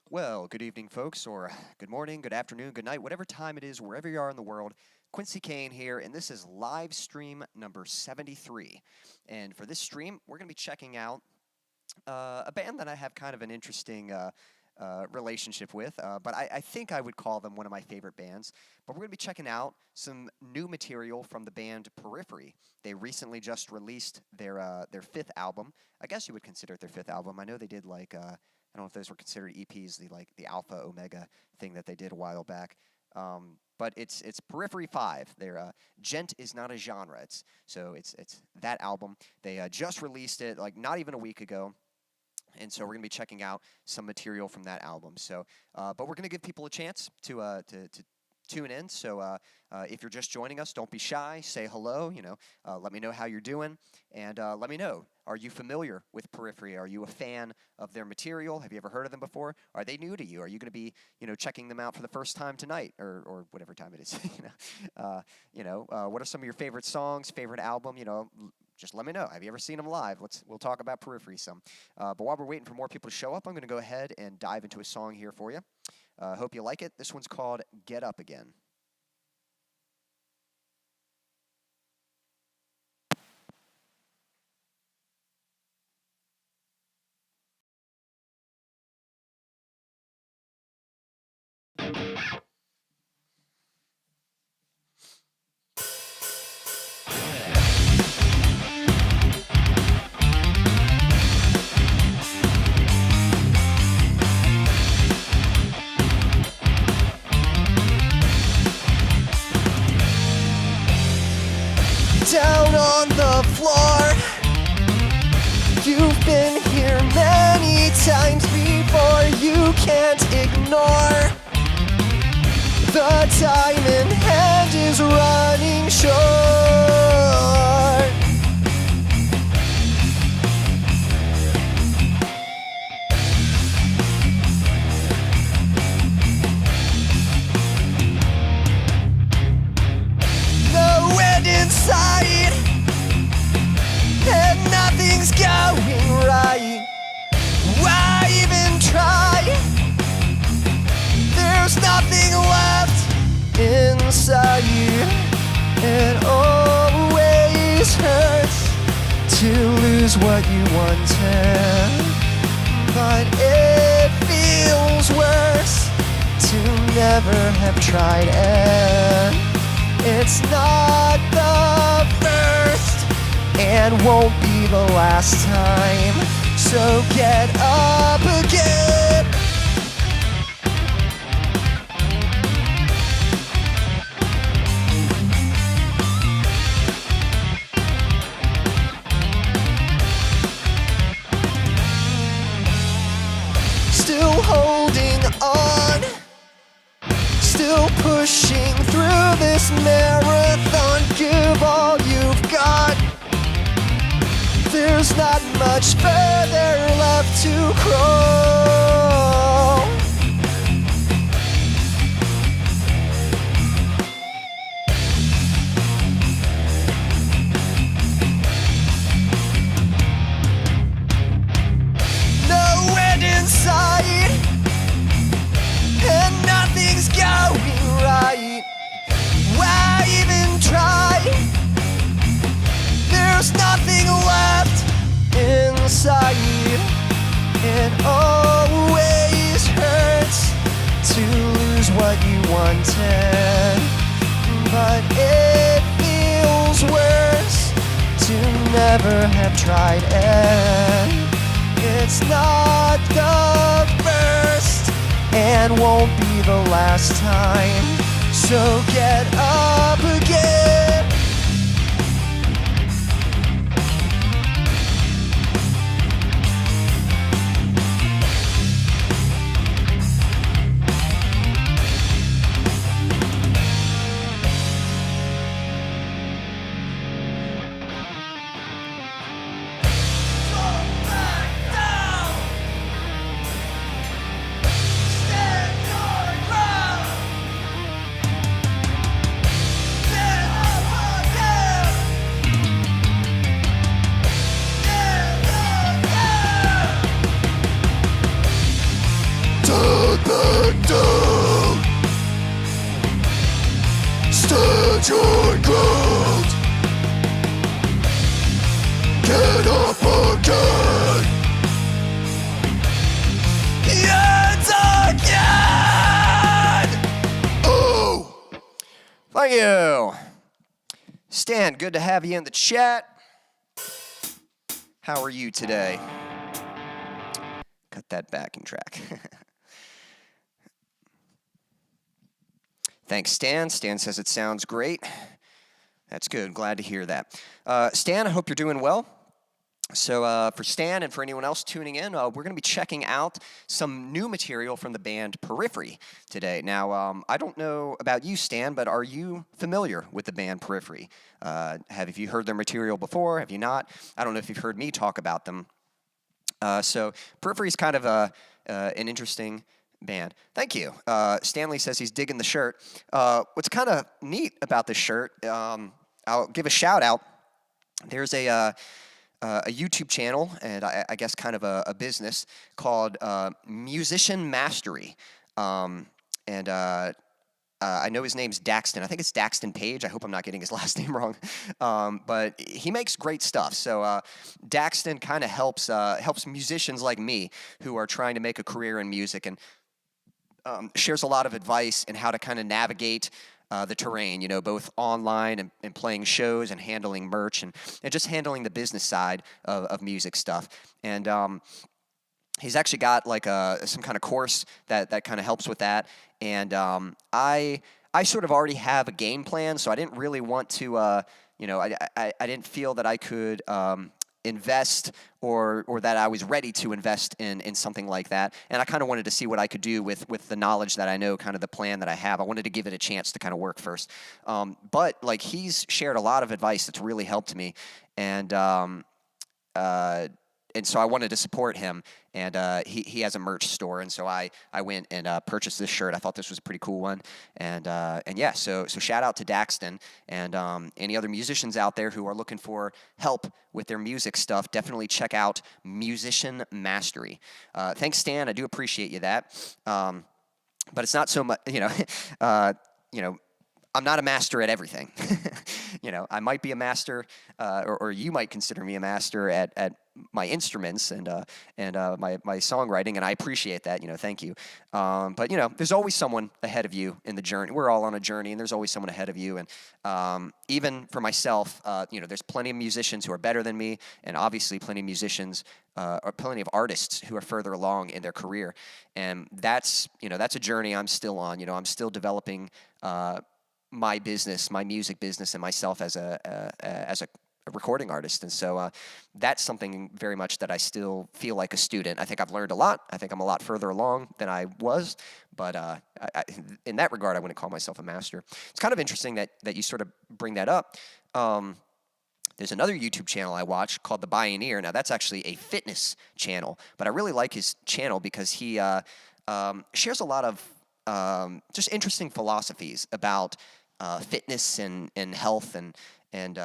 Well, good evening, folks, or good morning, good afternoon, good night, whatever time it is, wherever you are in the world. Quincy Kane here, and this is live stream number 73. And for this stream, we're going to be checking out a band that I have kind of an interesting relationship with, but I think I would call them one of my favorite bands. But we're going to be checking out some new material from the band Periphery. They recently just released their fifth album. I guess you would consider it their fifth album. I know they did like I don't know if those were considered EPs, the Alpha Omega thing that they did a while back. But it's Periphery 5. Their Gent is not a genre. It's that album. They just released it like not even a week ago. And so we're going to be checking out some material from that album. So, but we're going to give people a chance to tune in. So if you're just joining us, don't be shy. Say hello. Let me know how you're doing, and let me know. Are you familiar with Periphery? Are you a fan of their material? Have you ever heard of them before? Are they new to you? Are you going to be checking them out for the first time tonight, or whatever time it is? What are some of your favorite songs, favorite album? Just let me know. Have you ever seen them live? We'll talk about Periphery some. But while we're waiting for more people to show up, I'm going to go ahead and dive into a song here for you. Hope you like it. This one's called Get Up Again. Down on the floor, you've been here many times before. You can't ignore the time in hand is running short. No end in sight, and nothing's going right. Why even try? There's nothing left inside you. It always hurts to lose what you wanted, but it feels worse to never have tried it. It's not the first and won't be the last time, so get up again. Still holding on, still pushing through this marathon. Give all you've got. There's not much further left to crawl. No end in sight, and nothing's going right. Why even try? There's nothing left inside. It always hurts to lose what you wanted, but it feels worse to never have tried it. It's not the first and won't be the last time, so get up again. Get up again! Yet again! Oh! Thank you. Stan, good to have you in the chat. How are you today? Cut that backing track. Thanks, Stan. Stan says it sounds great. That's good. Glad to hear that. Stan, I hope you're doing well. So for Stan and for anyone else tuning in, we're going to be checking out some new material from the band Periphery today. Now, I don't know about you, Stan, but are you familiar with the band Periphery? Have you heard their material before? Have you not? I don't know if you've heard me talk about them. So Periphery is kind of an interesting band. Thank you. Stanley says he's digging the shirt. What's kind of neat about this shirt, I'll give a shout out. There's a YouTube channel and I guess kind of a business called Musician Mastery. I know his name's Daxton. I think it's Daxton Page. I hope I'm not getting his last name wrong. But he makes great stuff. So Daxton kind of helps musicians like me who are trying to make a career in music and shares a lot of advice in how to kind of navigate the terrain, you know, both online and playing shows and handling merch and just handling the business side of music stuff. And he's actually got like some kind of course that kind of helps with that. And I sort of already have a game plan, so I didn't really want to, I didn't feel that I could invest or that I was ready to invest in something like that. And I kind of wanted to see what I could do with the knowledge that I know, kind of the plan that I have. I wanted to give it a chance to kind of work first. But like he's shared a lot of advice that's really helped me. And so I wanted to support him, and he has a merch store, and so I went and purchased this shirt. I thought this was a pretty cool one, and yeah, so shout out to Daxton, and any other musicians out there who are looking for help with their music stuff, definitely check out Musician Mastery. Thanks, Stan. I do appreciate you that, but it's not so much, I'm not a master at everything. I might be a master, or you might consider me a master at my instruments and my songwriting, and I appreciate that. Thank you. But there's always someone ahead of you in the journey. We're all on a journey, and there's always someone ahead of you. And even for myself, there's plenty of musicians who are better than me, and obviously plenty of musicians or plenty of artists who are further along in their career. And that's a journey I'm still on. I'm still developing my business, my music business, and myself as a recording artist. And so that's something very much that I still feel like a student. I think I've learned a lot. I think I'm a lot further along than I was. But in that regard, I wouldn't call myself a master. It's kind of interesting that you sort of bring that up. There's another YouTube channel I watch called The Pioneer. Now, that's actually a fitness channel. But I really like his channel because he shares a lot of just interesting philosophies about fitness and health and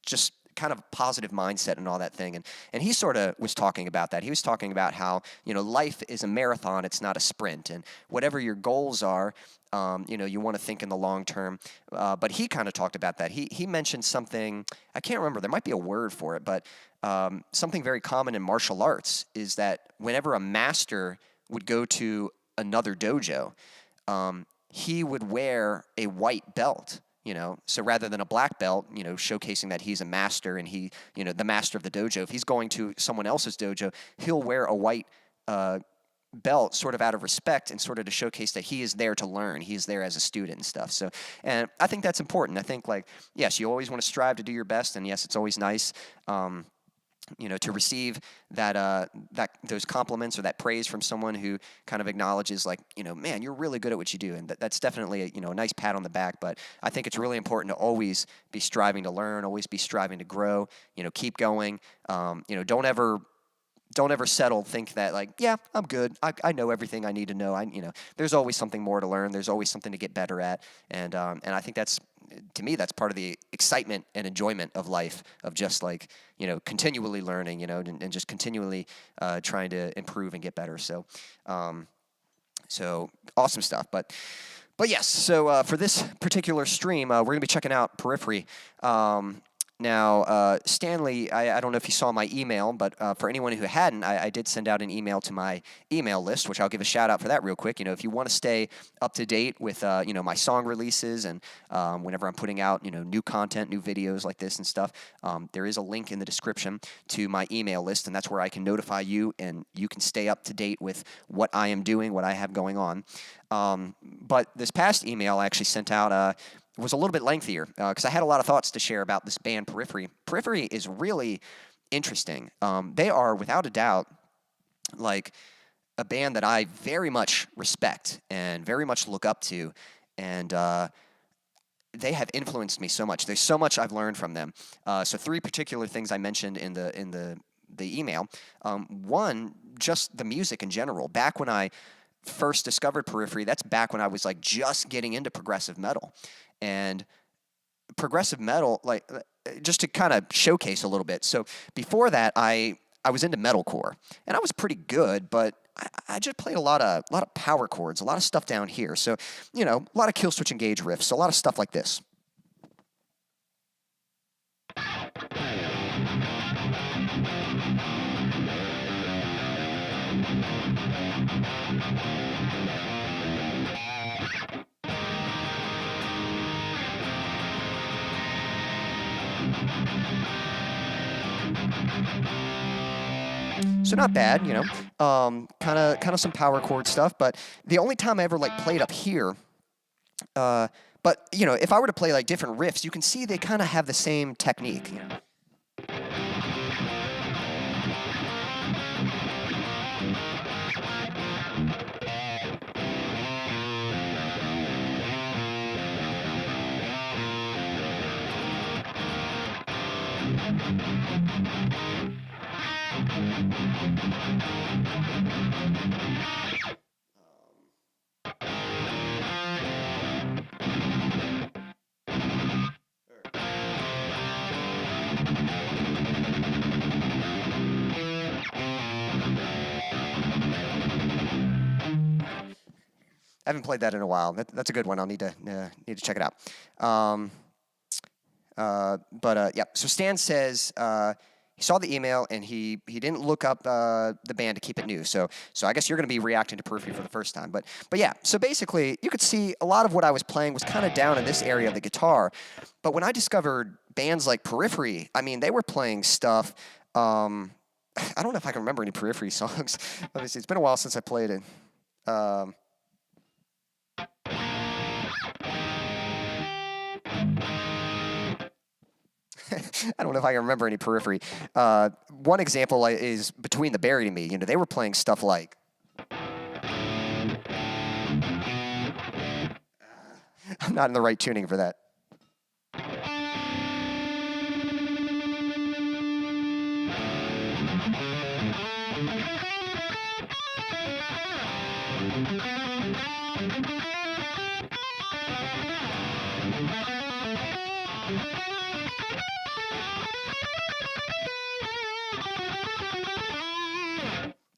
just kind of positive mindset and all that thing. And he sort of was talking about that. He was talking about how, life is a marathon, it's not a sprint. And whatever your goals are, you want to think in the long term. But he kind of talked about that. He mentioned something, I can't remember, there might be a word for it, but something very common in martial arts is that whenever a master would go to another dojo, he would wear a white belt, so rather than a black belt, showcasing that he's a master and he, the master of the dojo. If he's going to someone else's dojo, he'll wear a white belt sort of out of respect and sort of to showcase that he is there to learn. He is there as a student and stuff. So, and I think that's important. I think yes, you always want to strive to do your best, and yes, it's always nice, to receive those compliments or that praise from someone who kind of acknowledges man, you're really good at what you do. And that's definitely a nice pat on the back. But I think it's really important to always be striving to learn, always be striving to grow, keep going. Don't ever settle, think that yeah, I'm good. I know everything I need to know. There's always something more to learn. There's always something to get better at. And I think to me, that's part of the excitement and enjoyment of life, of just continually learning, and just continually trying to improve and get better. So, so awesome stuff. But yes, so for this particular stream, we're going to be checking out Periphery. Now, Stanley, I don't know if you saw my email, but for anyone who hadn't, I did send out an email to my email list, which I'll give a shout out for that real quick. If you want to stay up to date with, my song releases and whenever I'm putting out, new content, new videos like this and stuff, there is a link in the description to my email list, and that's where I can notify you, and you can stay up to date with what I am doing, what I have going on. But this past email I actually sent out was a little bit lengthier because I had a lot of thoughts to share about this band Periphery. Periphery is really interesting. They are, without a doubt, like a band that I very much respect and very much look up to, and they have influenced me so much. There's so much I've learned from them. So 3 particular things I mentioned in the email. One, just the music in general. Back when I first discovered Periphery, that's back when I was like just getting into progressive metal. And progressive metal, like, just to kind of showcase a little bit. So before that, I was into metalcore, and I was pretty good, but I just played a lot of power chords, a lot of stuff down here. So, a lot of killswitch engage riffs, a lot of stuff like this. So not bad, kind of some power chord stuff. But the only time I ever played up here, but if I were to play like different riffs, you can see they kind of have the same technique. I haven't played that in a while. That's a good one. I'll need to check it out. Yeah. So Stan says he saw the email and he didn't look up the band to keep it new. So I guess you're going to be reacting to Periphery for the first time. But yeah. So basically, you could see a lot of what I was playing was kind of down in this area of the guitar. But when I discovered bands like Periphery, I mean, they were playing stuff. I don't know if I can remember any Periphery songs. Let me see. It's been a while since I played it. I don't know if I can remember any Periphery. One example is Between the Buried and Me. They were playing stuff like. I'm not in the right tuning for that.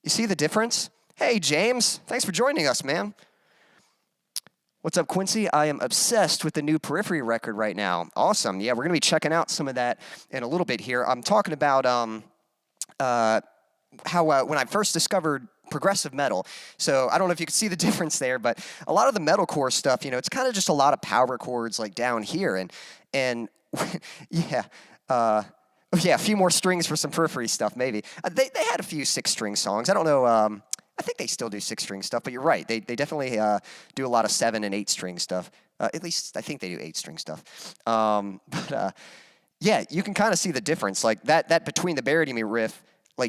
You see the difference? Hey, James. Thanks for joining us, man. What's up, Quincy? I am obsessed with the new Periphery record right now. Awesome. Yeah, we're going to be checking out some of that in a little bit here. I'm talking about how when I first discovered progressive metal. So I don't know if you can see the difference there, but a lot of the metalcore stuff, it's kind of just a lot of power chords like down here. And yeah. Yeah, a few more strings for some Periphery stuff, maybe. They had a few 6-string songs. I don't know. I think they still do 6-string stuff, but you're right. They definitely do a lot of 7- and 8-string stuff. At least I think they do 8-string stuff. Yeah, you can kind of see the difference. Like that Between the Buried and Me riff,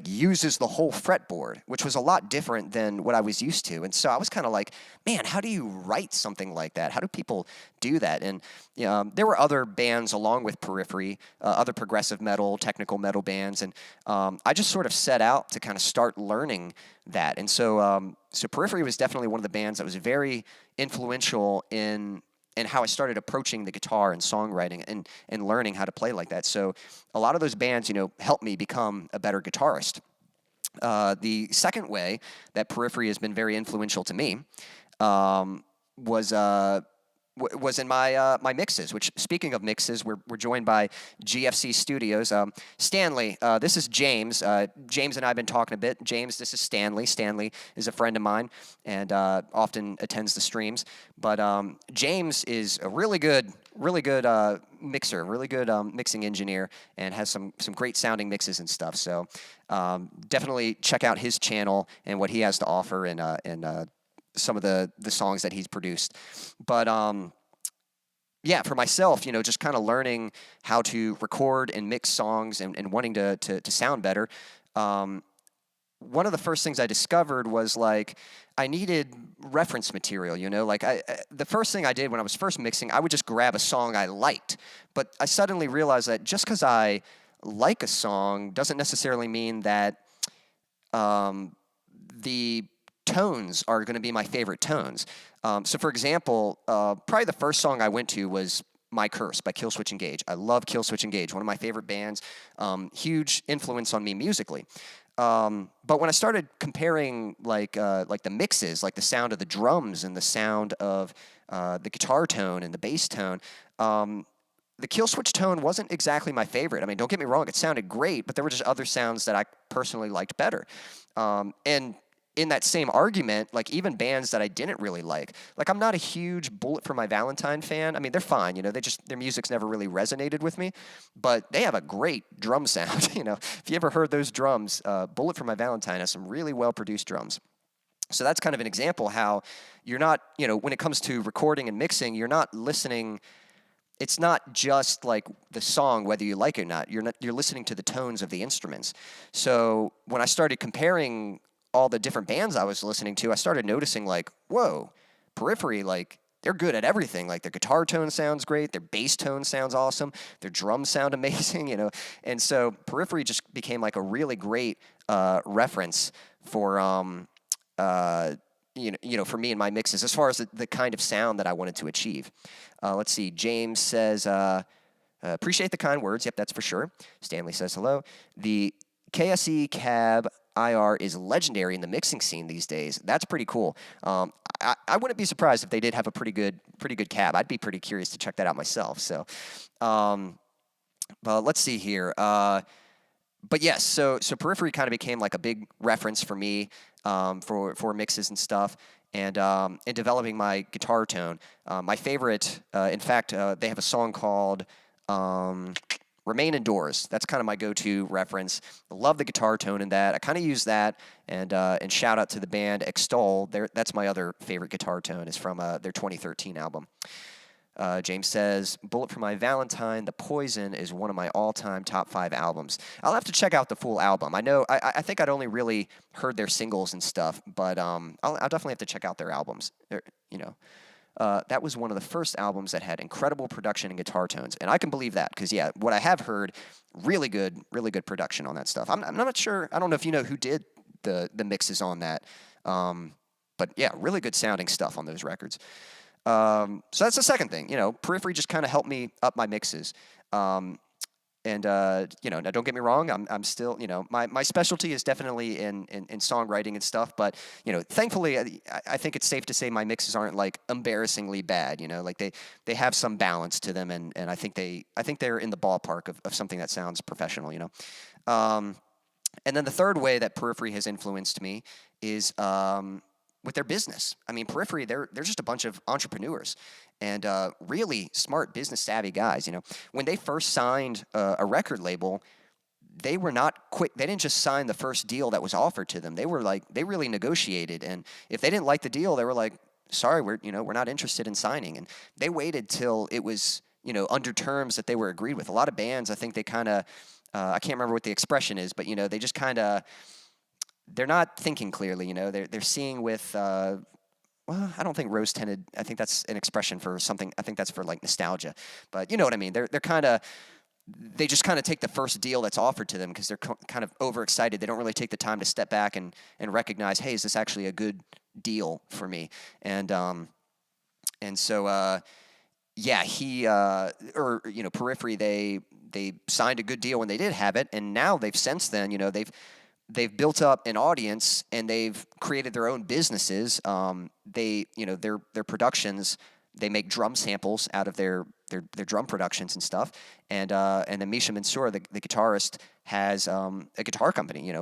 uses the whole fretboard, which was a lot different than what I was used to. And so I was kind of like, man, how do you write something like that? How do people do that? And there were other bands along with Periphery, other progressive metal, technical metal bands. And I just sort of set out to kind of start learning that. And so Periphery was definitely one of the bands that was very influential in how I started approaching the guitar and songwriting and learning how to play like that. So a lot of those bands, helped me become a better guitarist. The second way that Periphery has been very influential to me was was in my my mixes. Which, speaking of mixes, we're joined by GFC Studios. Stanley, this is James. James and I have been talking a bit. James, this is Stanley. Stanley is a friend of mine and often attends the streams. But James is a really good mixer, really good mixing engineer, and has some great sounding mixes and stuff. So definitely check out his channel and what he has to offer, and some of the songs that he's produced. But yeah, for myself, just kind of learning how to record and mix songs and wanting to sound better. One of the first things I discovered was like I needed reference material. Like the first thing I did when I was first mixing, I would just grab a song I liked. But I suddenly realized that just because I like a song doesn't necessarily mean that the tones are going to be my favorite tones. So for example, probably the first song I went to was My Curse by Killswitch Engage. I love Killswitch Engage, one of my favorite bands, huge influence on me musically. But when I started comparing like the mixes, like the sound of the drums and the sound of the guitar tone and the bass tone, the Killswitch tone wasn't exactly my favorite. I mean, don't get me wrong, it sounded great, but there were just other sounds that I personally liked better. And in that same argument, like even bands that I didn't really like I'm not a huge Bullet for My Valentine fan. I mean, they're fine, their music's never really resonated with me, but they have a great drum sound. If you ever heard those drums, Bullet for My Valentine has some really well-produced drums. So that's kind of an example how you're not, when it comes to recording and mixing, you're not listening. It's not just like the song, whether you like it or not. You're listening to the tones of the instruments. So when I started comparing all the different bands I was listening to, I started noticing like, whoa, Periphery, like they're good at everything. Like their guitar tone sounds great, their bass tone sounds awesome, their drums sound amazing, And so Periphery just became like a really great reference for for me and my mixes as far as the kind of sound that I wanted to achieve. Let's see. James says, appreciate the kind words. Yep, that's for sure. Stanley says hello. The KSE Cab IR is legendary in the mixing scene these days. That's pretty cool. I wouldn't be surprised if they did have a pretty good cab. I'd be pretty curious to check that out myself. So, let's see here. But yes, so Periphery kind of became like a big reference for me for mixes and stuff. And in developing my guitar tone, my favorite, in fact, they have a song called Remain Indoors. That's kind of my go-to reference. I love the guitar tone in that. I kind of use that, and shout out to the band Extol. That's my other favorite guitar tone, is from their 2013 album. James says, Bullet for My Valentine, The Poison is one of my all-time top 5 albums. I'll have to check out the full album. I think I'd only really heard their singles and stuff, but I'll definitely have to check out their albums. That was one of the first albums that had incredible production and guitar tones, and I can believe that because, yeah, what I have heard, really good production on that stuff. I'm not sure. I don't know if you know who did the mixes on that, but yeah, really good sounding stuff on those records. So that's the second thing. Periphery just kind of helped me up my mixes. Now don't get me wrong, I'm still, my specialty is definitely in songwriting and stuff, but, thankfully, I think it's safe to say my mixes aren't, like, embarrassingly bad, like, they have some balance to them, and I think they're in the ballpark of something that sounds professional, And then the third way that Periphery has influenced me is with their business. I mean, Periphery, they're just a bunch of entrepreneurs and really smart, business-savvy guys. When they first signed a record label, they were not quick. They didn't just sign the first deal that was offered to them. They really negotiated, and if they didn't like the deal, they were like, "Sorry, we're not interested in signing." And they waited till it was under terms that they were agreed with. A lot of bands, I think they kind of, I can't remember what the expression is, but they just kind of. They're not thinking clearly, They're seeing with, well, I don't think rose-tinted. I think that's an expression for something. I think that's for like nostalgia. But you know what I mean. They just kind of take the first deal that's offered to them because they're kind of overexcited. They don't really take the time to step back and recognize, hey, is this actually a good deal for me? And so Periphery, they signed a good deal when they did have it, and now they've since then, they've built up an audience and they've created their own businesses. Their productions they make drum samples out of their drum productions and stuff. And then Misha Mansour, the guitarist, has a guitar company,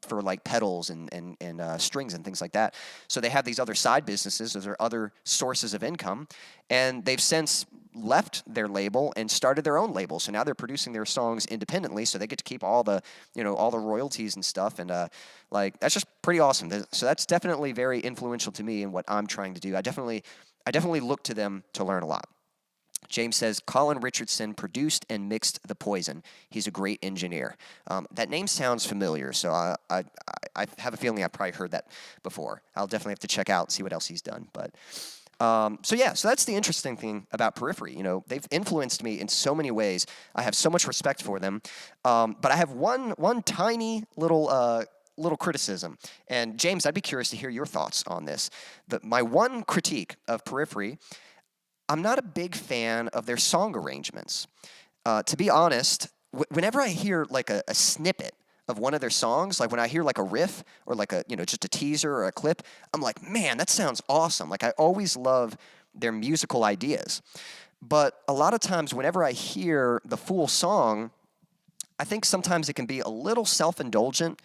for like pedals and strings and things like that. So they have these other side businesses. Those are other sources of income. And they've since left their label and started their own label. So now they're producing their songs independently, so they get to keep all the, all the royalties and stuff. And that's just pretty awesome. So that's definitely very influential to me in what I'm trying to do. I definitely look to them to learn a lot. James says, Colin Richardson produced and mixed The Poison. He's a great engineer. That name sounds familiar, so I have a feeling I've probably heard that before. I'll definitely have to check out and see what else he's done. But so that's the interesting thing about Periphery. They've influenced me in so many ways. I have so much respect for them. But I have one tiny little criticism. And James, I'd be curious to hear your thoughts on this. My one critique of Periphery, I'm not a big fan of their song arrangements. To be honest, whenever I hear like a snippet of one of their songs, like when I hear like a riff or like just a teaser or a clip, I'm like, man, that sounds awesome. Like I always love their musical ideas. But a lot of times whenever I hear the full song, I think sometimes it can be a little self-indulgent.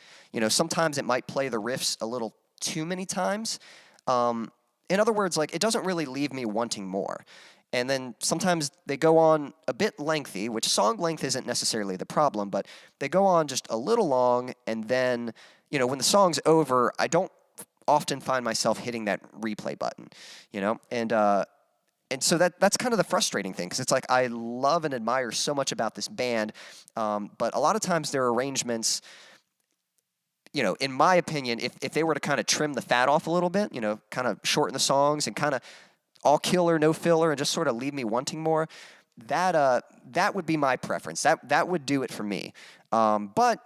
Sometimes it might play the riffs a little too many times. In other words, like it doesn't really leave me wanting more. And then sometimes they go on a bit lengthy, which song length isn't necessarily the problem, but they go on just a little long, and then, when the song's over, I don't often find myself hitting that replay button, and so that's kind of the frustrating thing, because it's like I love and admire so much about this band, but a lot of times their arrangements, in my opinion, if they were to kind of trim the fat off a little bit, kind of shorten the songs and kind of all killer, no filler, and just sort of leave me wanting more, that would be my preference. That would do it for me. But,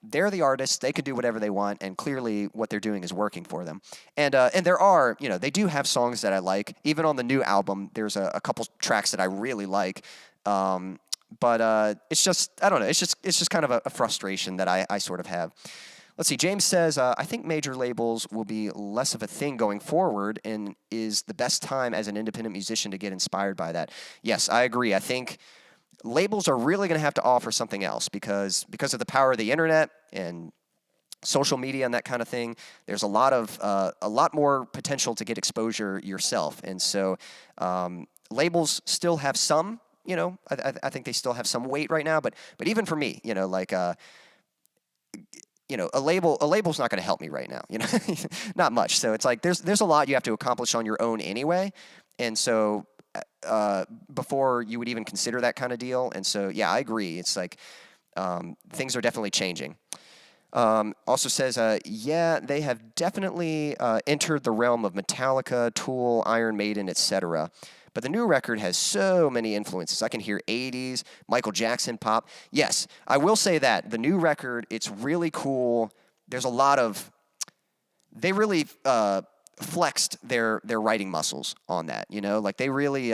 they're the artists. They can do whatever they want, and clearly what they're doing is working for them. And there are, they do have songs that I like. Even on the new album, there's a couple tracks that I really like. But it's just, I don't know, it's just kind of a frustration that I sort of have. Let's see, James says, I think major labels will be less of a thing going forward and is the best time as an independent musician to get inspired by that. Yes, I agree. I think labels are really going to have to offer something else because of the power of the internet and social media and that kind of thing. There's a lot more potential to get exposure yourself. And so labels still have some, I think they still have some weight right now, but even for me, a label's not going to help me right now, not much. So it's like there's a lot you have to accomplish on your own anyway, and so before you would even consider that kind of deal. And so yeah, I agree. It's like things are definitely changing. Also says, yeah, they have definitely entered the realm of Metallica, Tool, Iron Maiden, etc. But the new record has so many influences. I can hear 80s, Michael Jackson pop. Yes, I will say that. The new record, it's really cool. There's a lot of... They really flexed their writing muscles on that, Like, they really...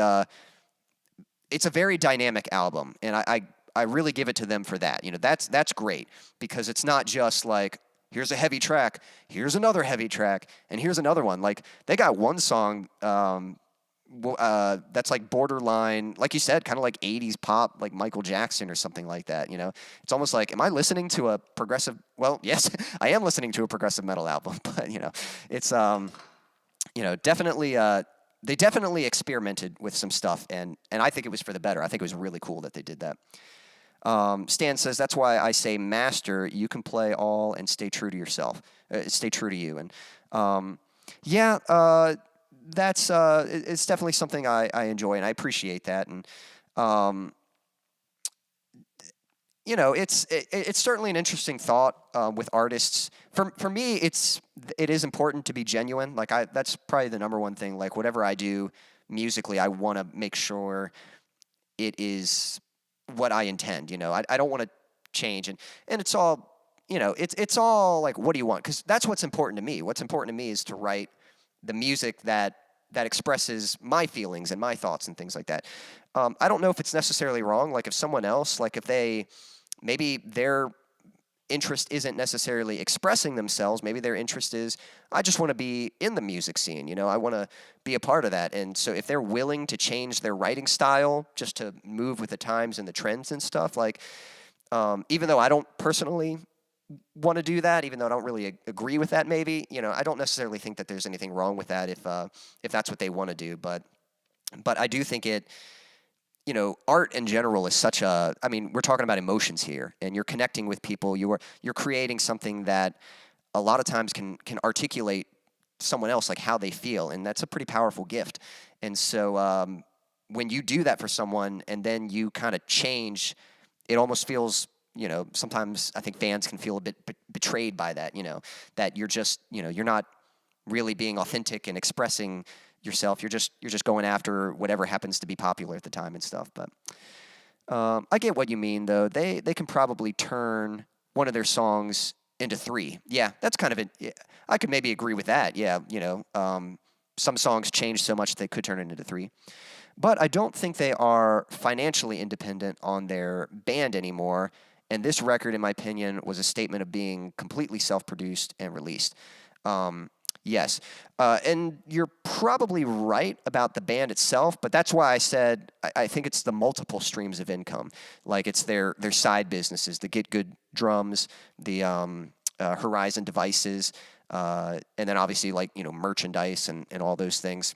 it's a very dynamic album, and I really give it to them for that. That's great, because it's not just like, here's a heavy track, here's another heavy track, and here's another one. Like, they got one song... that's like borderline, like you said, kind of like 80s pop, like Michael Jackson or something like that, It's almost like, am I listening to a progressive... Well, yes, I am listening to a progressive metal album, but, it's, definitely... They definitely experimented with some stuff, and I think it was for the better. I think it was really cool that they did that. Stan says, that's why I say master, you can play all and stay true to yourself. Stay true to you. And, that's it's definitely something I enjoy, and I appreciate that. And it's certainly an interesting thought with artists. For me, it is important to be genuine. Like that's probably the number one thing. Like whatever I do musically, I want to make sure it is what I intend. I don't want to change, and it's all it's all like, what do you want? Because that's what's important to me. What's important to me is to write the music that expresses my feelings and my thoughts and things like that. I don't know if it's necessarily wrong. Like if someone else, like if maybe their interest isn't necessarily expressing themselves. Maybe their interest is, I just want to be in the music scene, you know, I want to be a part of that. And so if they're willing to change their writing style just to move with the times and the trends and stuff, like, even though I don't personally want to do that, even though I don't really agree with that, maybe, you know, I don't necessarily think that there's anything wrong with that if that's what they want to do. But I do think it, you know, art in general is such a, I mean, we're talking about emotions here, and you're connecting with people. You're creating something that a lot of times can articulate someone else, like how they feel, and that's a pretty powerful gift. And so when you do that for someone and then you kind of change, it almost feels, you know, sometimes I think fans can feel a bit betrayed by that, you know, that you're just, you know, you're not really being authentic and expressing yourself. You're just going after whatever happens to be popular at the time and stuff. But I get what you mean, though. They can probably turn one of their songs into 3. Yeah, that's kind of it. Yeah, I could maybe agree with that. Yeah, you know, some songs change so much they could turn it into 3. But I don't think they are financially independent on their band anymore. And this record, in my opinion, was a statement of being completely self-produced and released. Yes. And you're probably right about the band itself, but that's why I said I think it's the multiple streams of income. Like, it's their side businesses, the Get Good drums, the Horizon devices, and then obviously, like, you know, merchandise and all those things.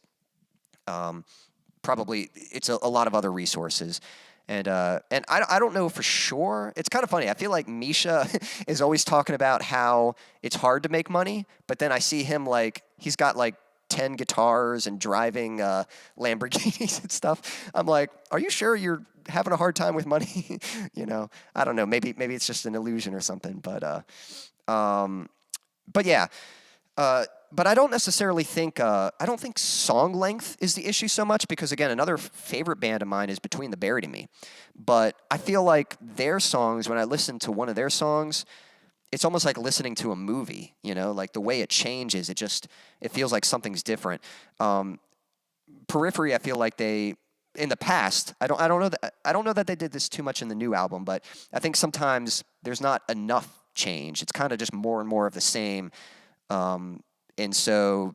Probably it's a lot of other resources. And I don't know for sure. It's kind of funny. I feel like Misha is always talking about how it's hard to make money, but then I see him, like, he's got like 10 guitars and driving Lamborghinis and stuff. I'm like, are you sure you're having a hard time with money? You know, I don't know. Maybe it's just an illusion or something. But yeah. But I don't necessarily think, I don't think song length is the issue so much, because, again, another favorite band of mine is Between the Buried and Me. But I feel like their songs, when I listen to one of their songs, it's almost like listening to a movie, you know, like the way it changes, it feels like something's different. Periphery, I feel like they, in the past, I don't know that they did this too much in the new album, but I think sometimes there's not enough change. It's kind of just more and more of the same. And so,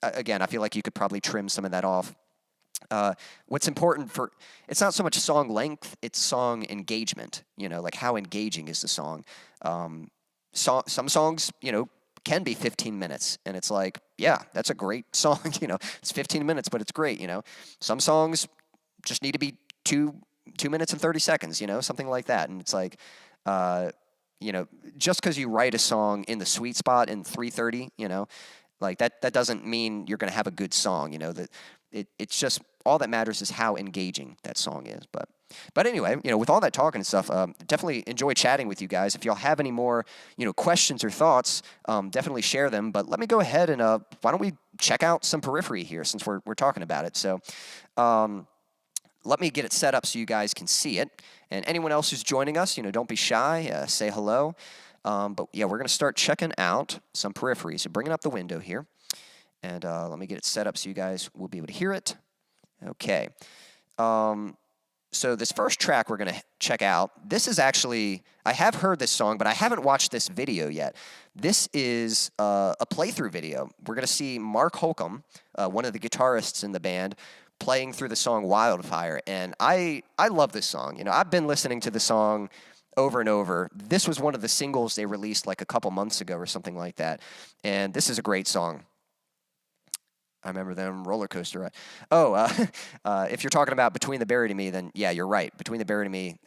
again, I feel like you could probably trim some of that off. What's important it's not so much song length, it's song engagement, you know, like how engaging is the song. Some songs, you know, can be 15 minutes, and it's like, yeah, that's a great song, you know, it's 15 minutes, but it's great, you know. Some songs just need to be 2 minutes and 30 seconds, you know, something like that. And it's like, you know, just because you write a song in the sweet spot in 3:30, you know, like that doesn't mean you're going to have a good song, you know. That it's just, all that matters is how engaging that song is. But anyway, you know, with all that talking and stuff, definitely enjoy chatting with you guys. If y'all have any more, you know, questions or thoughts, definitely share them. But let me go ahead and why don't we check out some Periphery here, since we're talking about it. So let me get it set up so you guys can see it. And anyone else who's joining us, you know, don't be shy. Say hello. But yeah, we're going to start checking out some Periphery. So bringing up the window here. And let me get it set up so you guys will be able to hear it. Okay. So this first track we're going to check out, this is actually, I have heard this song, but I haven't watched this video yet. This is a playthrough video. We're going to see Mark Holcomb, one of the guitarists in the band, playing through the song Wildfire. And I love this song. You know, I've been listening to the song over and over. This was one of the singles they released like a couple months ago or something like that. And this is a great song. I remember them, Roller Coaster Ride. If you're talking about Between the Buried and Me, then yeah, you're right. Between the Buried and Me,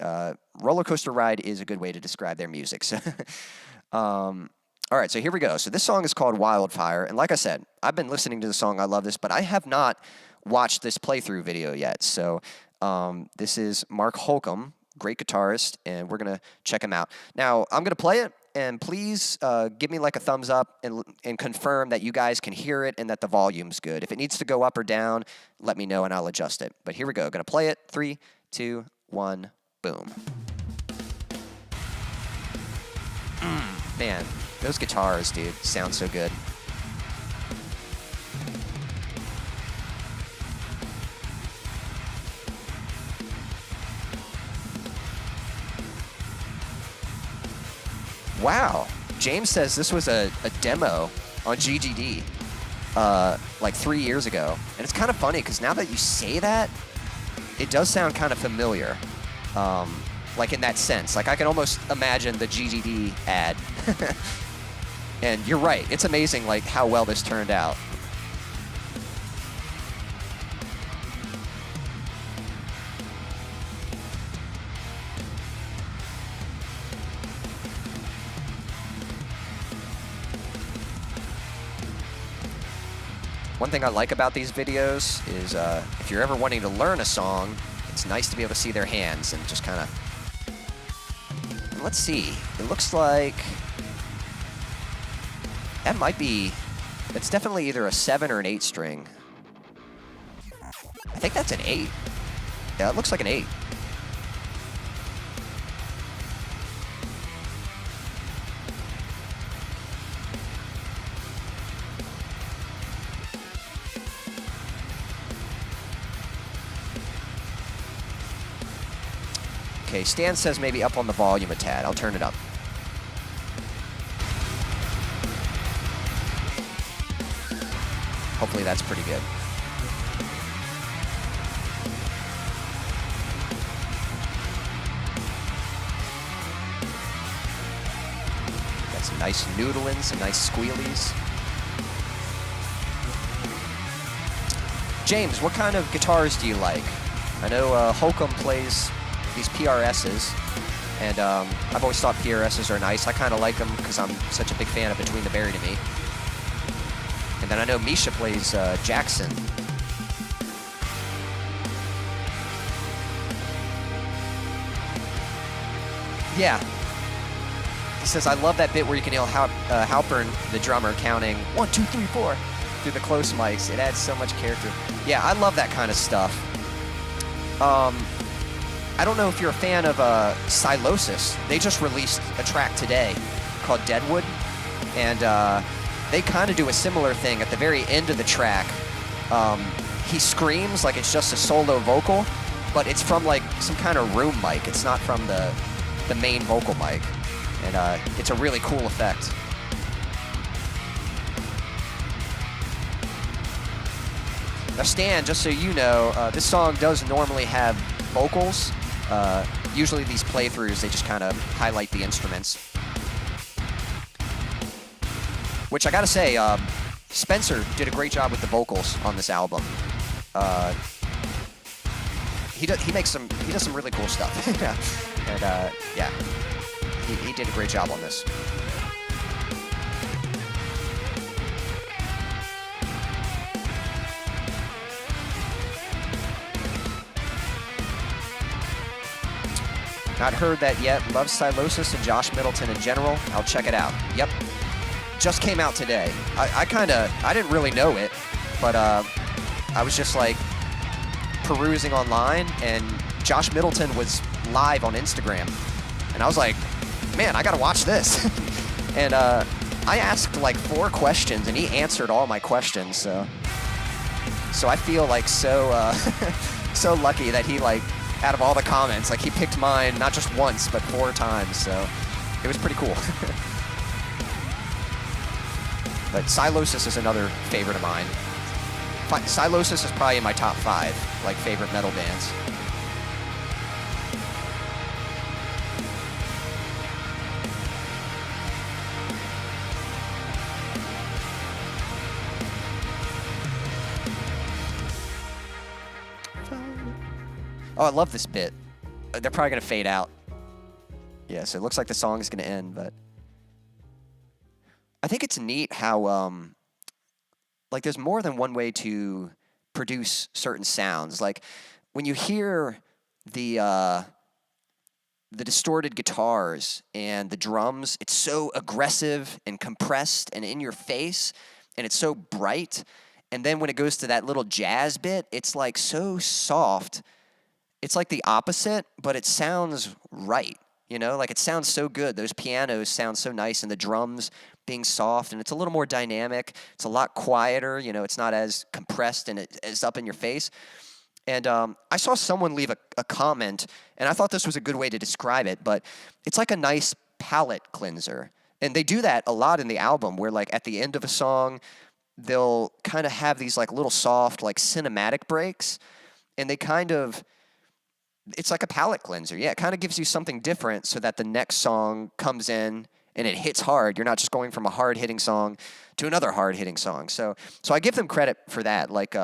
Roller Coaster Ride is a good way to describe their music. So, all right, so here we go. So this song is called Wildfire. And like I said, I've been listening to the song. I love this, but I have not watched this playthrough video yet. So this is Mark Holcomb, great guitarist, and we're going to check him out. Now, I'm going to play it, and please give me like a thumbs up and confirm that you guys can hear it and that the volume's good. If it needs to go up or down, let me know and I'll adjust it. But here we go. Going to play it. 3, 2, 1, boom. Man, those guitars, dude, sound so good. Wow. James says this was a demo on GGD like 3 years ago. And it's kind of funny because now that you say that, it does sound kind of familiar. Like in that sense. Like I can almost imagine the GGD ad. And you're right. It's amazing like how well this turned out. One thing I like about these videos is if you're ever wanting to learn a song, it's nice to be able to see their hands and just kind of... Let's see. It looks like... That might be... It's definitely either a 7 or an 8 string. I think that's an 8. Yeah, it looks like an 8. Okay, Stan says maybe up on the volume a tad. I'll turn it up. Hopefully that's pretty good. Got some nice noodling, some nice squealies. James, what kind of guitars do you like? I know Holcomb plays these PRSs, and I've always thought PRSs are nice. I kind of like them because I'm such a big fan of Between the Buried and Me. And then I know Misha plays Jackson. Yeah. He says, I love that bit where you can hear Halpern, the drummer, counting 1, 2, 3, 4 through the close mics. It adds so much character. Yeah, I love that kind of stuff. I don't know if you're a fan of Silosis. They just released a track today called Deadwood, and they kind of do a similar thing. At the very end of the track, he screams like it's just a solo vocal, but it's from like some kind of room mic. It's not from the main vocal mic, and it's a really cool effect. Now Stan, just so you know, this song does normally have vocals. Usually these playthroughs, they just kind of highlight the instruments. Which I gotta say, Spencer did a great job with the vocals on this album. He does some really cool stuff. And yeah, he did a great job on this. Not heard that yet. Love Silosis and Josh Middleton in general. I'll check it out. Yep. Just came out today. I didn't really know it, but I was just like perusing online, and Josh Middleton was live on Instagram. And I was like, man, I gotta watch this. And I asked like 4 questions, and he answered all my questions. So I feel like so so lucky that he like, out of all the comments, like he picked mine not just once, but 4 times. So it was pretty cool. But Silosis is another favorite of mine. Silosis is probably in my top 5, like, favorite metal bands. Oh, I love this bit. They're probably going to fade out. Yeah, so it looks like the song is going to end, but I think it's neat how, like, there's more than one way to produce certain sounds. Like, when you hear the distorted guitars and the drums, it's so aggressive and compressed and in your face, and it's so bright. And then when it goes to that little jazz bit, it's, like, so soft. It's like the opposite, but it sounds right, you know? Like, it sounds so good. Those pianos sound so nice, and the drums being soft, and it's a little more dynamic. It's a lot quieter, you know? It's not as compressed and it's up in your face. And I saw someone leave a comment, and I thought this was a good way to describe it, but it's like a nice palette cleanser. And they do that a lot in the album, where like at the end of a song, they'll kind of have these like little soft like cinematic breaks, and they kind of, it's like a palette cleanser. Yeah, it kind of gives you something different so that the next song comes in and it hits hard. You're not just going from a hard-hitting song to another hard-hitting song. So I give them credit for that. Like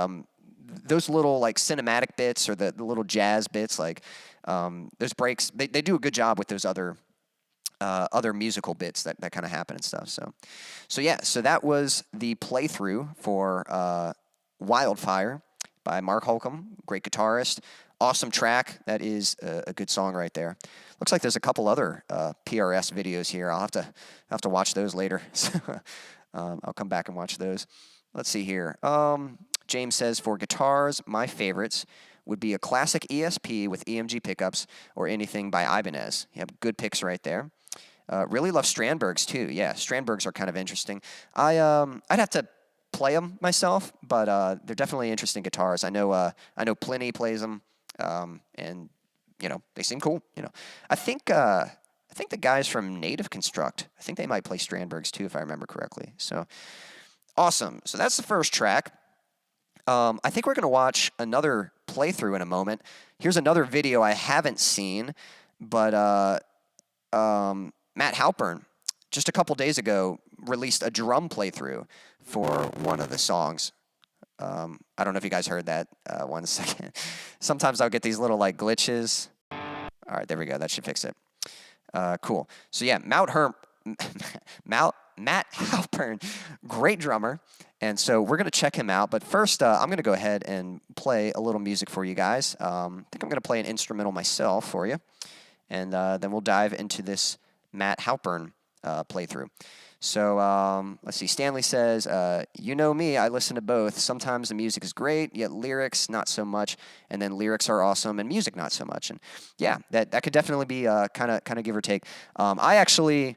those little like cinematic bits or the little jazz bits, like those breaks, they do a good job with those other musical bits that kind of happen and stuff. So yeah, so that was the playthrough for Wildfire by Mark Holcomb, great guitarist. Awesome track. That is a good song right there. Looks like there's a couple other PRS videos here. I'll have to watch those later. I'll come back and watch those. Let's see here. James says, for guitars, my favorites would be a classic ESP with EMG pickups or anything by Ibanez. You have good picks right there. Really love Strandbergs too. Yeah, Strandbergs are kind of interesting. I'd have to play them myself, but they're definitely interesting guitars. I know Pliny plays them. And you know, they seem cool. You know, I think the guys from Native Construct, I think they might play Strandbergs too, if I remember correctly. So awesome. So that's the first track. I think we're gonna watch another playthrough in a moment. Here's another video I haven't seen, but Matt Halpern just a couple days ago released a drum playthrough for one of the songs. I don't know if you guys heard that. 1 second. Sometimes I'll get these little like glitches. All right, there we go. That should fix it. Cool. So yeah, Matt Halpern, great drummer. And so we're going to check him out. But first, I'm going to go ahead and play a little music for you guys. I think I'm going to play an instrumental myself for you. And then we'll dive into this Matt Halpern playthrough. So let's see. Stanley says, you know me, I listen to both. Sometimes the music is great, yet lyrics not so much. And then lyrics are awesome and music not so much. And yeah, that could definitely be kind of give or take. I actually,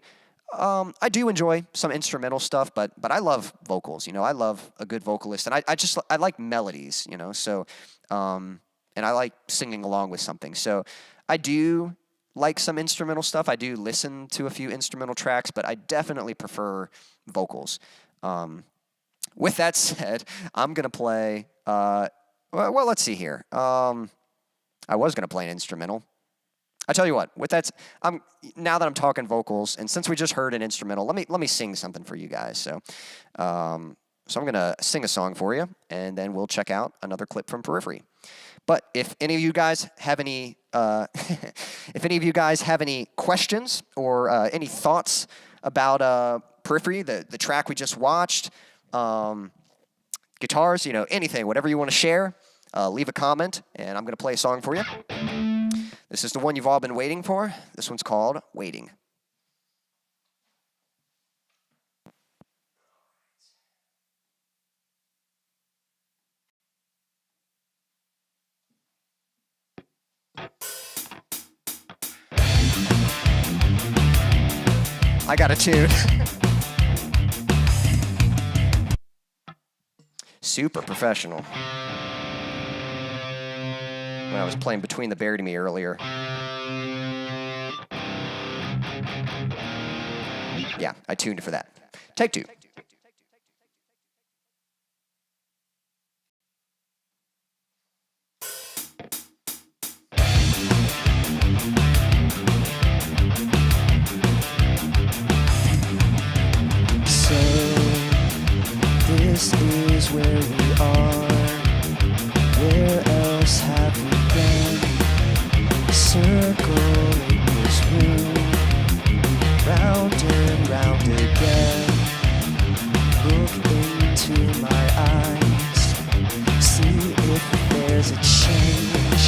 I do enjoy some instrumental stuff, but I love vocals. You know, I love a good vocalist, and I like melodies. You know, so and I like singing along with something. So I do like some instrumental stuff. I do listen to a few instrumental tracks, but I definitely prefer vocals. With that said, I'm going to play, well, let's see here. I was going to play an instrumental. I tell you what, with that, now that I'm talking vocals, and since we just heard an instrumental, let me sing something for you guys. So I'm going to sing a song for you, and then we'll check out another clip from Periphery. But if any of you guys have any questions or any thoughts about Periphery, the track we just watched, guitars, you know, anything, whatever you want to share, leave a comment, and I'm going to play a song for you. This is the one you've all been waiting for. This one's called Waiting. I got a tune. Super professional. When I was playing Between the Buried and Me earlier. Yeah, I tuned it for that. Take two. This is where we are. Where else have we been? Circling this room, round and round again. Look into my eyes, see if there's a change.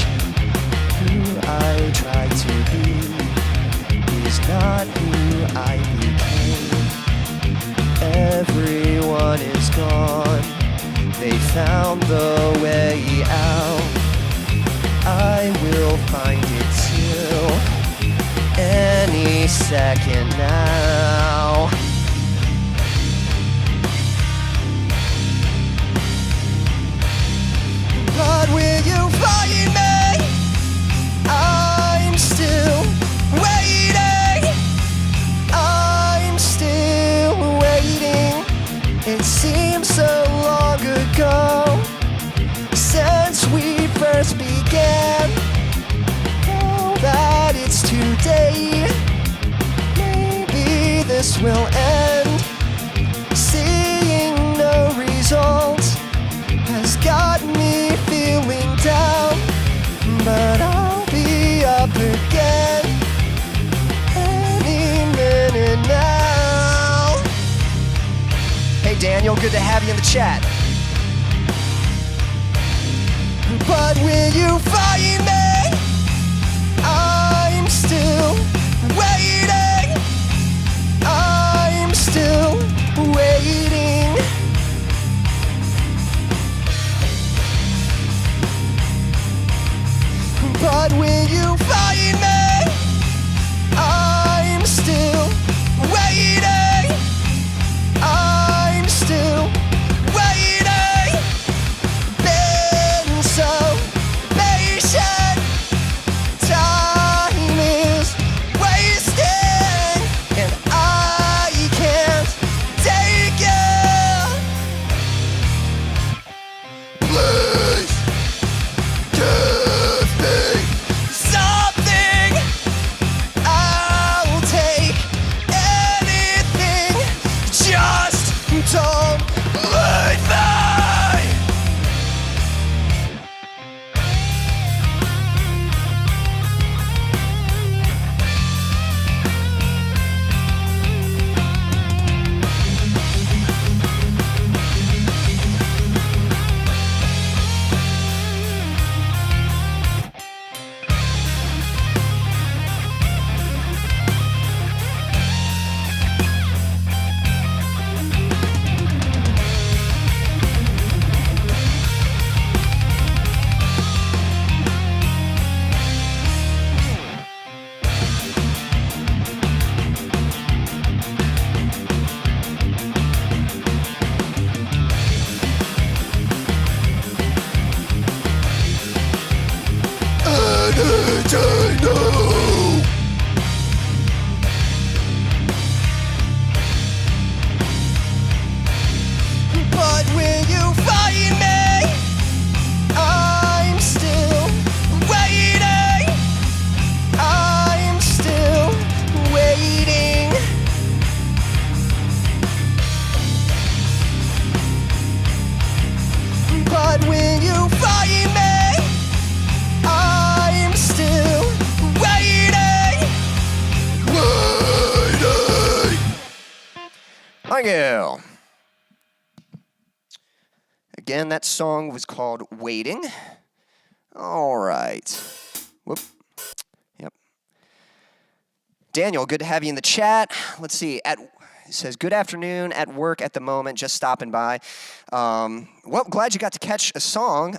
Who I try to be is not who I became. Everyone is gone, they found the way out. I will find it till any second now. But will you find me? I'm still waiting. It seems so long ago since we first began. Now that it's today, maybe this will end. Seeing no results has got me feeling down, but I'll be up again any minute now. Hey Daniel, good to have you in the chat. But when you find me, I'm still waiting. I'm still waiting. But when you find me, I'm still waiting. I'm still waiting. Been so patient. Time is wasting, and I can't take it. Please give me something. I'll take anything. Just don't leave me. But when you find me, I'm still waiting. I'm still waiting. But when you find me, I'm still waiting. Waiting. Thank you. Again, that song was called Waiting. All right. Whoop. Yep. Daniel, good to have you in the chat. Let's see. It says, good afternoon, at work at the moment, just stopping by. Well, glad you got to catch a song.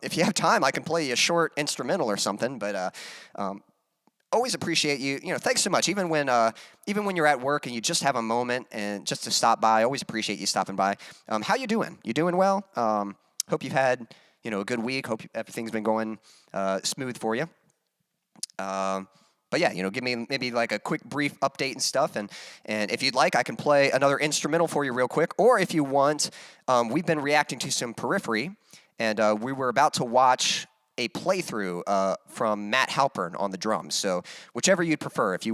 If you have time, I can play you a short instrumental or something, but always appreciate you. Thanks so much. Even when you're at work and you just have a moment and just to stop by, I always appreciate you stopping by. How you doing? You doing well? Hope you've had a good week. Hope everything's been going smooth for you. But yeah, give me maybe like a quick brief update and stuff. And if you'd like, I can play another instrumental for you real quick. Or if you want, we've been reacting to some Periphery, and we were about to watch a playthrough from Matt Halpern on the drums. So whichever you'd prefer, if you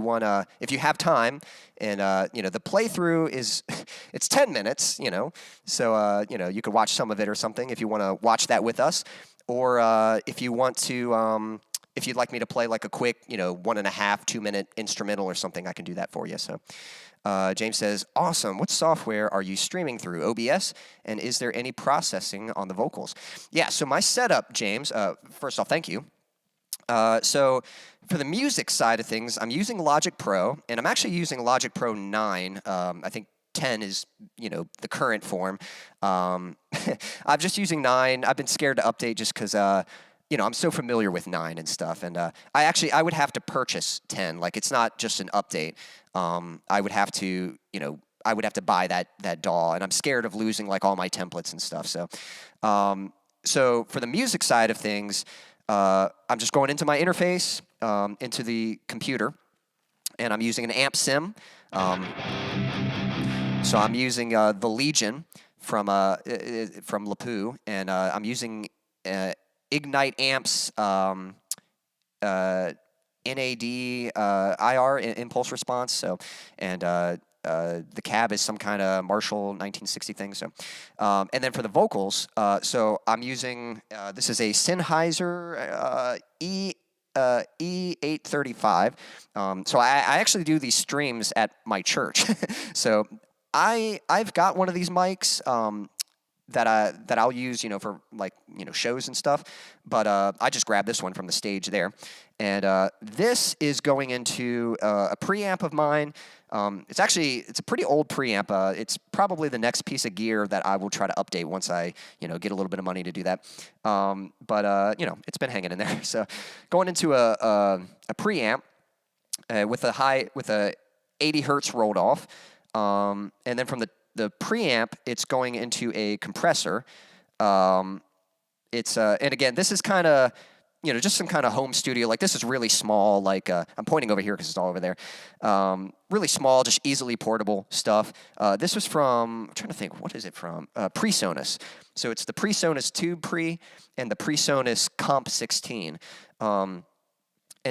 have time, and the playthrough is it's 10 minutes, so you could watch some of it or something if you want to watch that with us, or if you want to. If you'd like me to play like a quick, 1.5, 2 minute instrumental or something, I can do that for you. So James says, awesome. What software are you streaming through? OBS? And is there any processing on the vocals? Yeah, so my setup, James, first off, thank you. So for the music side of things, I'm using Logic Pro, and I'm actually using Logic Pro 9. I think 10 is, the current form. I'm just using 9. I've been scared to update just because I'm so familiar with 9 and stuff, and I would have to purchase 10. Like, it's not just an update. I would have to, buy that DAW, and I'm scared of losing like all my templates and stuff. So, so for the music side of things, I'm just going into my interface, into the computer, and I'm using an amp sim. So I'm using the Legion from Lepou, and I'm using Ignite Amps NadIR impulse response. So, and the cab is some kind of Marshall 1960 thing. So, and then for the vocals, so I'm using this is a Sennheiser E835. So I actually do these streams at my church. So I've got one of these mics that I'll use, for like, shows and stuff. But I just grabbed this one from the stage there. And this is going into a preamp of mine. It's a pretty old preamp. It's probably the next piece of gear that I will try to update once I, get a little bit of money to do that. But it's been hanging in there. So going into a preamp with a 80 hertz rolled off. And then from the preamp, it's going into a compressor. It's and again, this is kind of, just some kind of home studio. Like, this is really small. Like, I'm pointing over here because it's all over there. Really small, just easily portable stuff. This was from, I'm trying to think, what is it from? PreSonus. So it's the PreSonus Tube Pre and the PreSonus Comp 16. And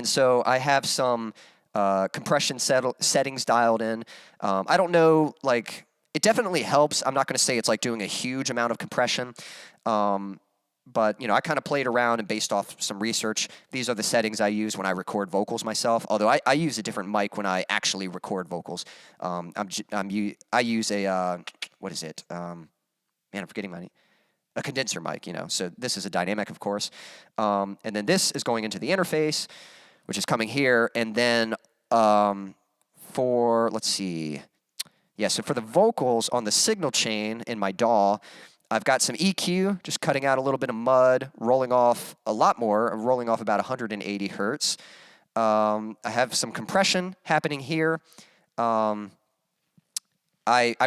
so I have some compression settings dialed in. I don't know, like, it definitely helps. I'm not going to say it's like doing a huge amount of compression. But, I kind of played around and based off some research. These are the settings I use when I record vocals myself, although I use a different mic when I actually record vocals. I use a, what is it? Man, I'm forgetting a condenser mic, So this is a dynamic, of course. And then this is going into the interface, which is coming here. And then let's see. Yeah, so for the vocals on the signal chain in my DAW, I've got some EQ, just cutting out a little bit of mud, rolling off a lot more, rolling off about 180 hertz. I have some compression happening here. I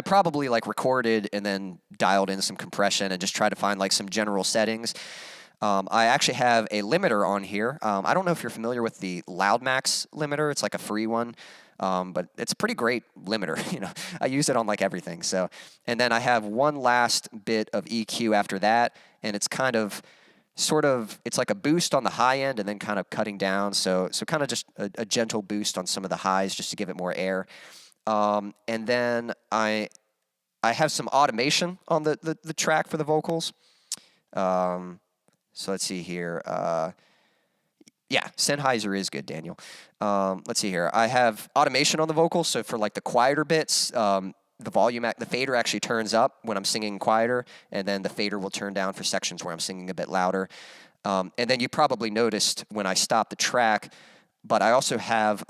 probably recorded and then dialed in some compression and just tried to find some general settings. I actually have a limiter on here. I don't know if you're familiar with the LoudMax limiter. It's like a free one. But it's a pretty great limiter, I use it on everything. So, and then I have one last bit of EQ after that, and it's it's like a boost on the high end and then kind of cutting down. So kind of just a gentle boost on some of the highs just to give it more air. And then I have some automation on the track for the vocals. So let's see here. Yeah, Sennheiser is good, Daniel. Let's see here. I have automation on the vocals, so for the quieter bits, the fader actually turns up when I'm singing quieter, and then the fader will turn down for sections where I'm singing a bit louder. And then you probably noticed when I stopped the track, but I also have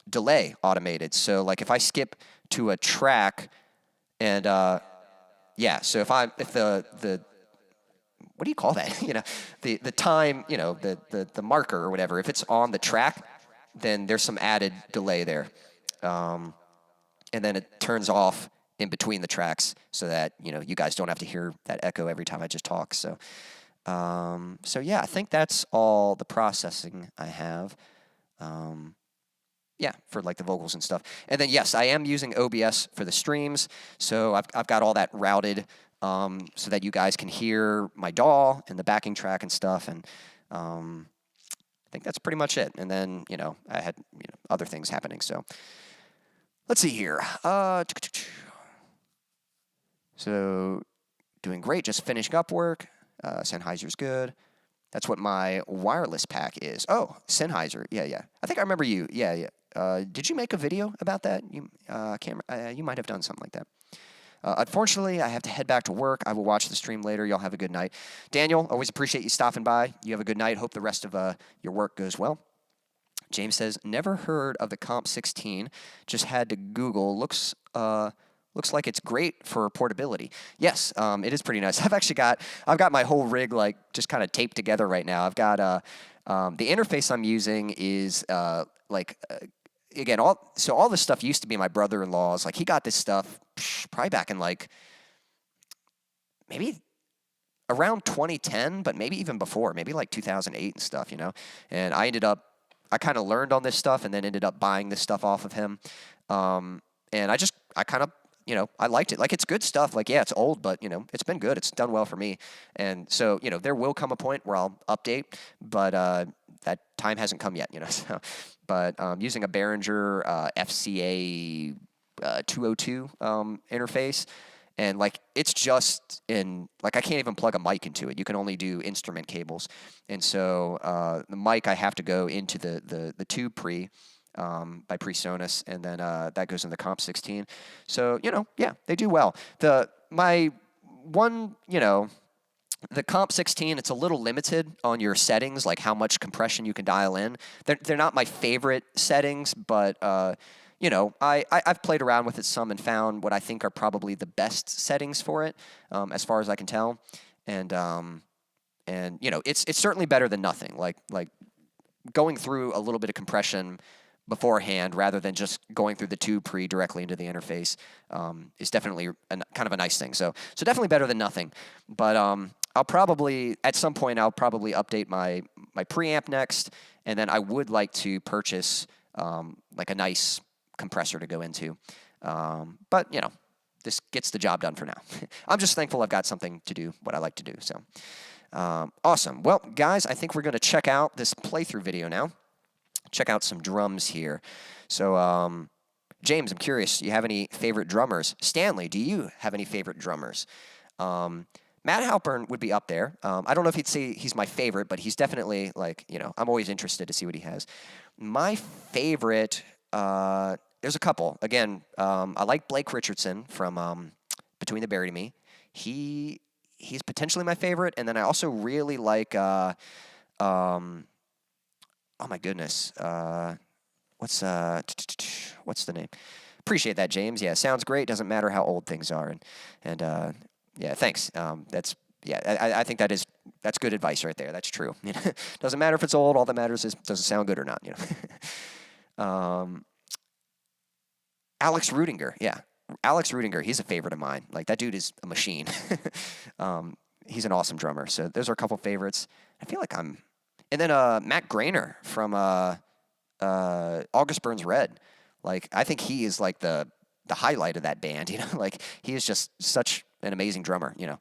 delay automated. So if I skip to a track, and yeah, so if the what do you call that? The time, the marker or whatever. If it's on the track, then there's some added delay there. And then it turns off in between the tracks so that, you guys don't have to hear that echo every time I just talk. So yeah, I think that's all the processing I have. Yeah, for the vocals and stuff. And then, yes, I am using OBS for the streams. So I've got all that routed so that you guys can hear my DAW and the backing track and stuff. And I think that's pretty much it. And then, I had other things happening. So let's see here. So doing great, just finishing up work. Sennheiser's good. That's what my wireless pack is. Oh, Sennheiser. Yeah. I think I remember you. Yeah. Did you make a video about that? You might have done something like that. Unfortunately, I have to head back to work. I will watch the stream later. Y'all have a good night. Daniel, always appreciate you stopping by. You have a good night. Hope the rest of your work goes well. James says, never heard of the Comp 16. Just had to Google. Looks like it's great for portability. Yes, it is pretty nice. I've got my whole rig just kind of taped together right now. I've got the interface I'm using is again, all this stuff used to be my brother-in-law's. He got this stuff probably back in maybe around 2010, but maybe even before, maybe 2008 and stuff, And I kind of learned on this stuff and then ended up buying this stuff off of him. And I kind of you know, I liked it. Like, it's good stuff. Like, yeah, it's old, but, you know, it's been good. It's done well for me. And so, you know, there will come a point where I'll update, but that time hasn't come yet, you know. So, but using a Behringer FCA 202 interface, and like it's just in like I can't even plug a mic into it. You can only do instrument cables, and so the mic I have to go into the tube pre by PreSonus, and then that goes in the Comp 16. So you know, yeah, they do well. My one, you know, the Comp 16, it's a little limited on your settings, like how much compression you can dial in. They're not my favorite settings, but you know, I've played around with it some and found what I think are probably the best settings for it, as far as I can tell. And you know, it's certainly better than nothing. Like going through a little bit of compression beforehand rather than just going through the tube pre directly into the interface is definitely kind of a nice thing. So definitely better than nothing. But I'll probably at some point I'll probably update my preamp next, and then I would like to purchase like a nice compressor to go into. But, you know, this gets the job done for now. I'm just thankful I've got something to do what I like to do. So, awesome. Well, guys, I think we're going to check out this playthrough video now. Check out some drums here. So, James, I'm curious, do you have any favorite drummers? Stanley, do you have any favorite drummers? Matt Halpern would be up there. I don't know if he'd say he's my favorite, but he's definitely, like, you know, I'm always interested to see what he has. My favorite, there's a couple. Again, I like Blake Richardson from Between the Buried and Me. He's potentially my favorite. And then I also really like, oh my goodness, what's the name? Appreciate that, James. Yeah, sounds great. Doesn't matter how old things are. And yeah, thanks. I think that's good advice right there. That's true. You know, doesn't matter if it's old. All that matters is does it sound good or not. You know. Alex Rudinger, yeah. Alex Rudinger, he's a favorite of mine. Like, that dude is a machine. He's an awesome drummer. So those are a couple favorites. I feel like I'm... And then Matt Grainer from August Burns Red. Like, I think he is, like, the highlight of that band, you know? Like, he is just such an amazing drummer, you know?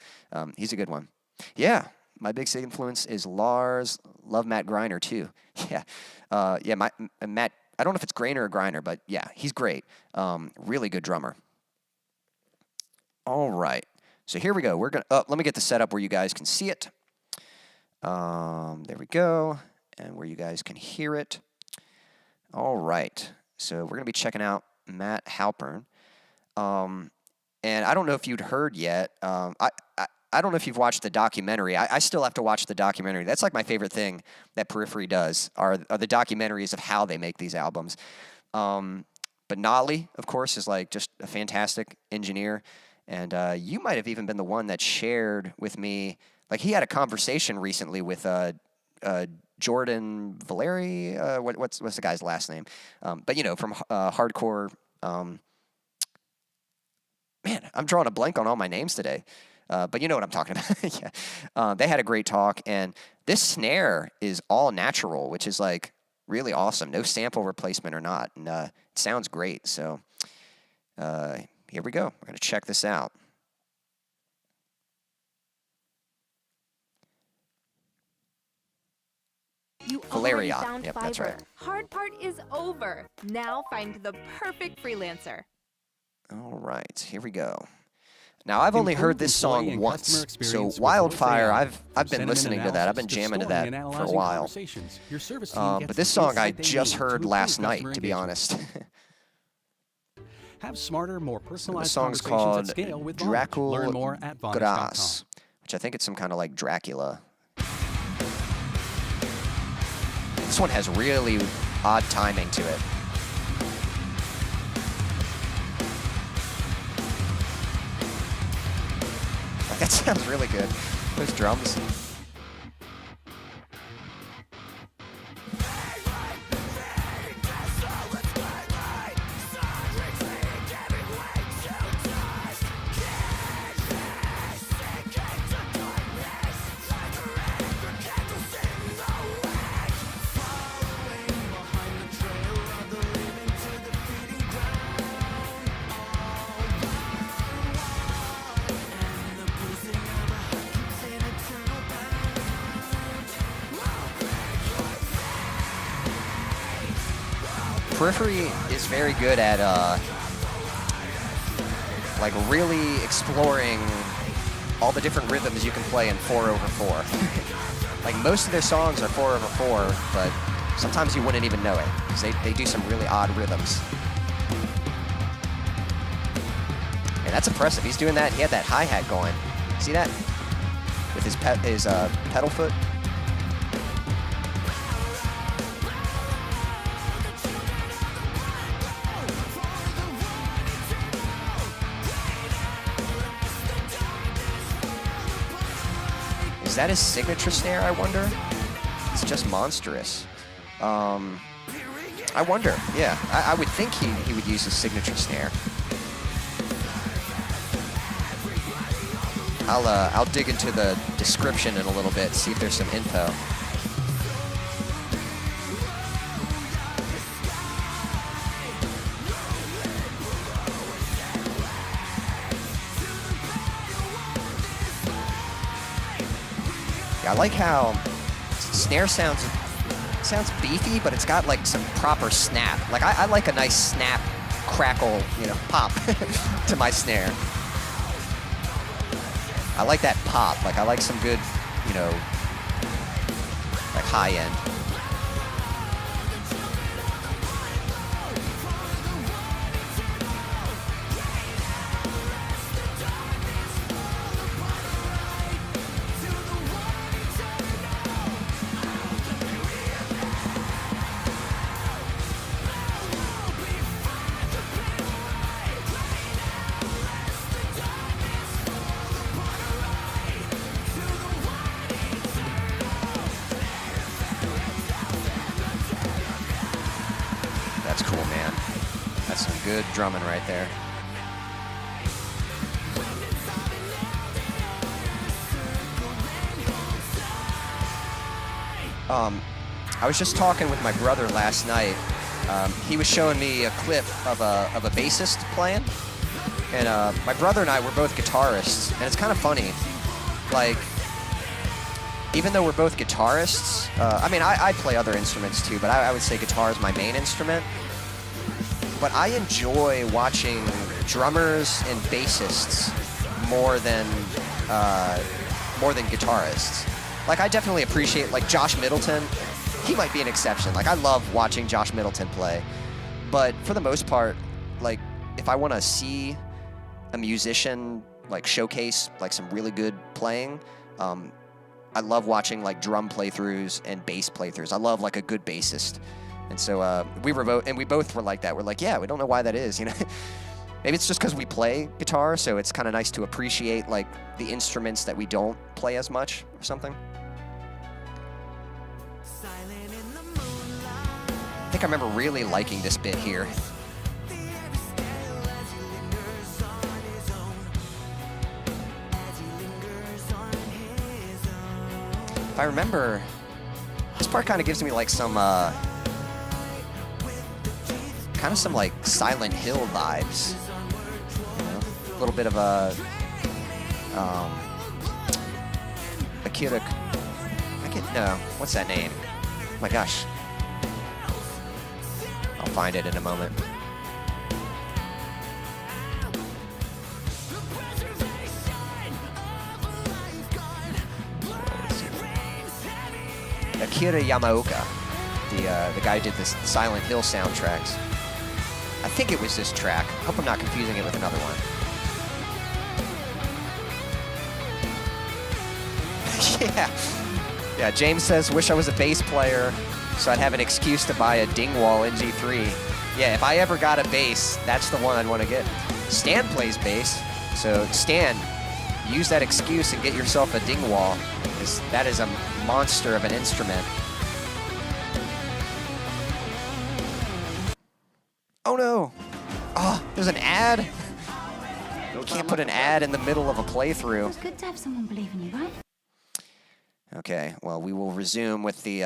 He's a good one. Yeah, my big influence is Lars. Love Matt Greiner, too. Yeah. Matt... I don't know if it's Grainer or Griner, but yeah, he's great. Really good drummer. All right. So here we go. We're going to, let me get the setup where you guys can see it. There we go. And where you guys can hear it. All right. So we're going to be checking out Matt Halpern. And I don't know if you'd heard yet. I don't know if you've watched the documentary. I still have to watch the documentary. That's like my favorite thing that Periphery does are the documentaries of how they make these albums. But Nolly, of course, is like just a fantastic engineer. And you might have even been the one that shared with me. Like, he had a conversation recently with Jordan Valeri. What's the guy's last name? But, you know, from Hardcore. Man, I'm drawing a blank on all my names today. But you know what I'm talking about. Yeah. They had a great talk, and this snare is all natural, which is like really awesome. No sample replacement or not, and it sounds great. So here we go. We're going to check this out. You Valeria. already found Yep, Fiverr. that's right. Hard part is over. Now find the perfect freelancer. All right, here we go. Now, I've only heard this song once, so Wildfire, I've been listening to that. I've been jamming to that for a while. But this song I just heard last night, to be honest. Have smarter, more personalized The song's called Dracul Gras, which I think it's some kind of like Dracula. This one has really odd timing to it. That sounds really good. Those drums. Periphery is very good at like really exploring all the different rhythms you can play in 4/4. Like most of their songs are 4/4, but sometimes you wouldn't even know it because they do some really odd rhythms. And that's impressive. He's doing that. He had that hi-hat going. See that? With his pedal foot. Is that his signature snare, I wonder? It's just monstrous. I wonder, yeah. I would think he would use his signature snare. I'll dig into the description in a little bit, see if there's some info. I like how snare sounds beefy, but it's got like some proper snap. Like I like a nice snap, crackle, you know, pop to my snare. I like that pop. Like I like some good, you know, like high end. That's cool, man. That's some good drumming right there. I was just talking with my brother last night. He was showing me a clip of a bassist playing, and my brother and I were both guitarists, and it's kind of funny. Like, even though we're both guitarists, I mean, I play other instruments too, but I would say guitar is my main instrument. But I enjoy watching drummers and bassists more than guitarists. Like, I definitely appreciate, like, Josh Middleton. He might be an exception. Like, I love watching Josh Middleton play. But for the most part, like, if I want to see a musician, like, showcase, like, some really good playing, I love watching, like, drum playthroughs and bass playthroughs. I love, like, a good bassist. And so we both were like that. We're like, yeah, we don't know why that is, you know? Maybe it's just because we play guitar, so it's kind of nice to appreciate, like, the instruments that we don't play as much or something. I think I remember really liking this bit here. If I remember, this part kind of gives me like some, kind of some like Silent Hill vibes. You know? A little bit of a Akira, no, what's that name? Oh my gosh. I'll find it in a moment. Akira Yamaoka, the guy who did this Silent Hill soundtracks. I think it was this track. I hope I'm not confusing it with another one. Yeah, James says, wish I was a bass player so I'd have an excuse to buy a Dingwall NG3. Yeah, if I ever got a bass, that's the one I'd want to get. Stan plays bass, so Stan, use that excuse and get yourself a Dingwall, because that is a monster of an instrument. Oh no! Oh, there's an ad? You can't put an ad in the middle of a playthrough. It's good to have someone believe in you, right? Okay, well, we will resume with the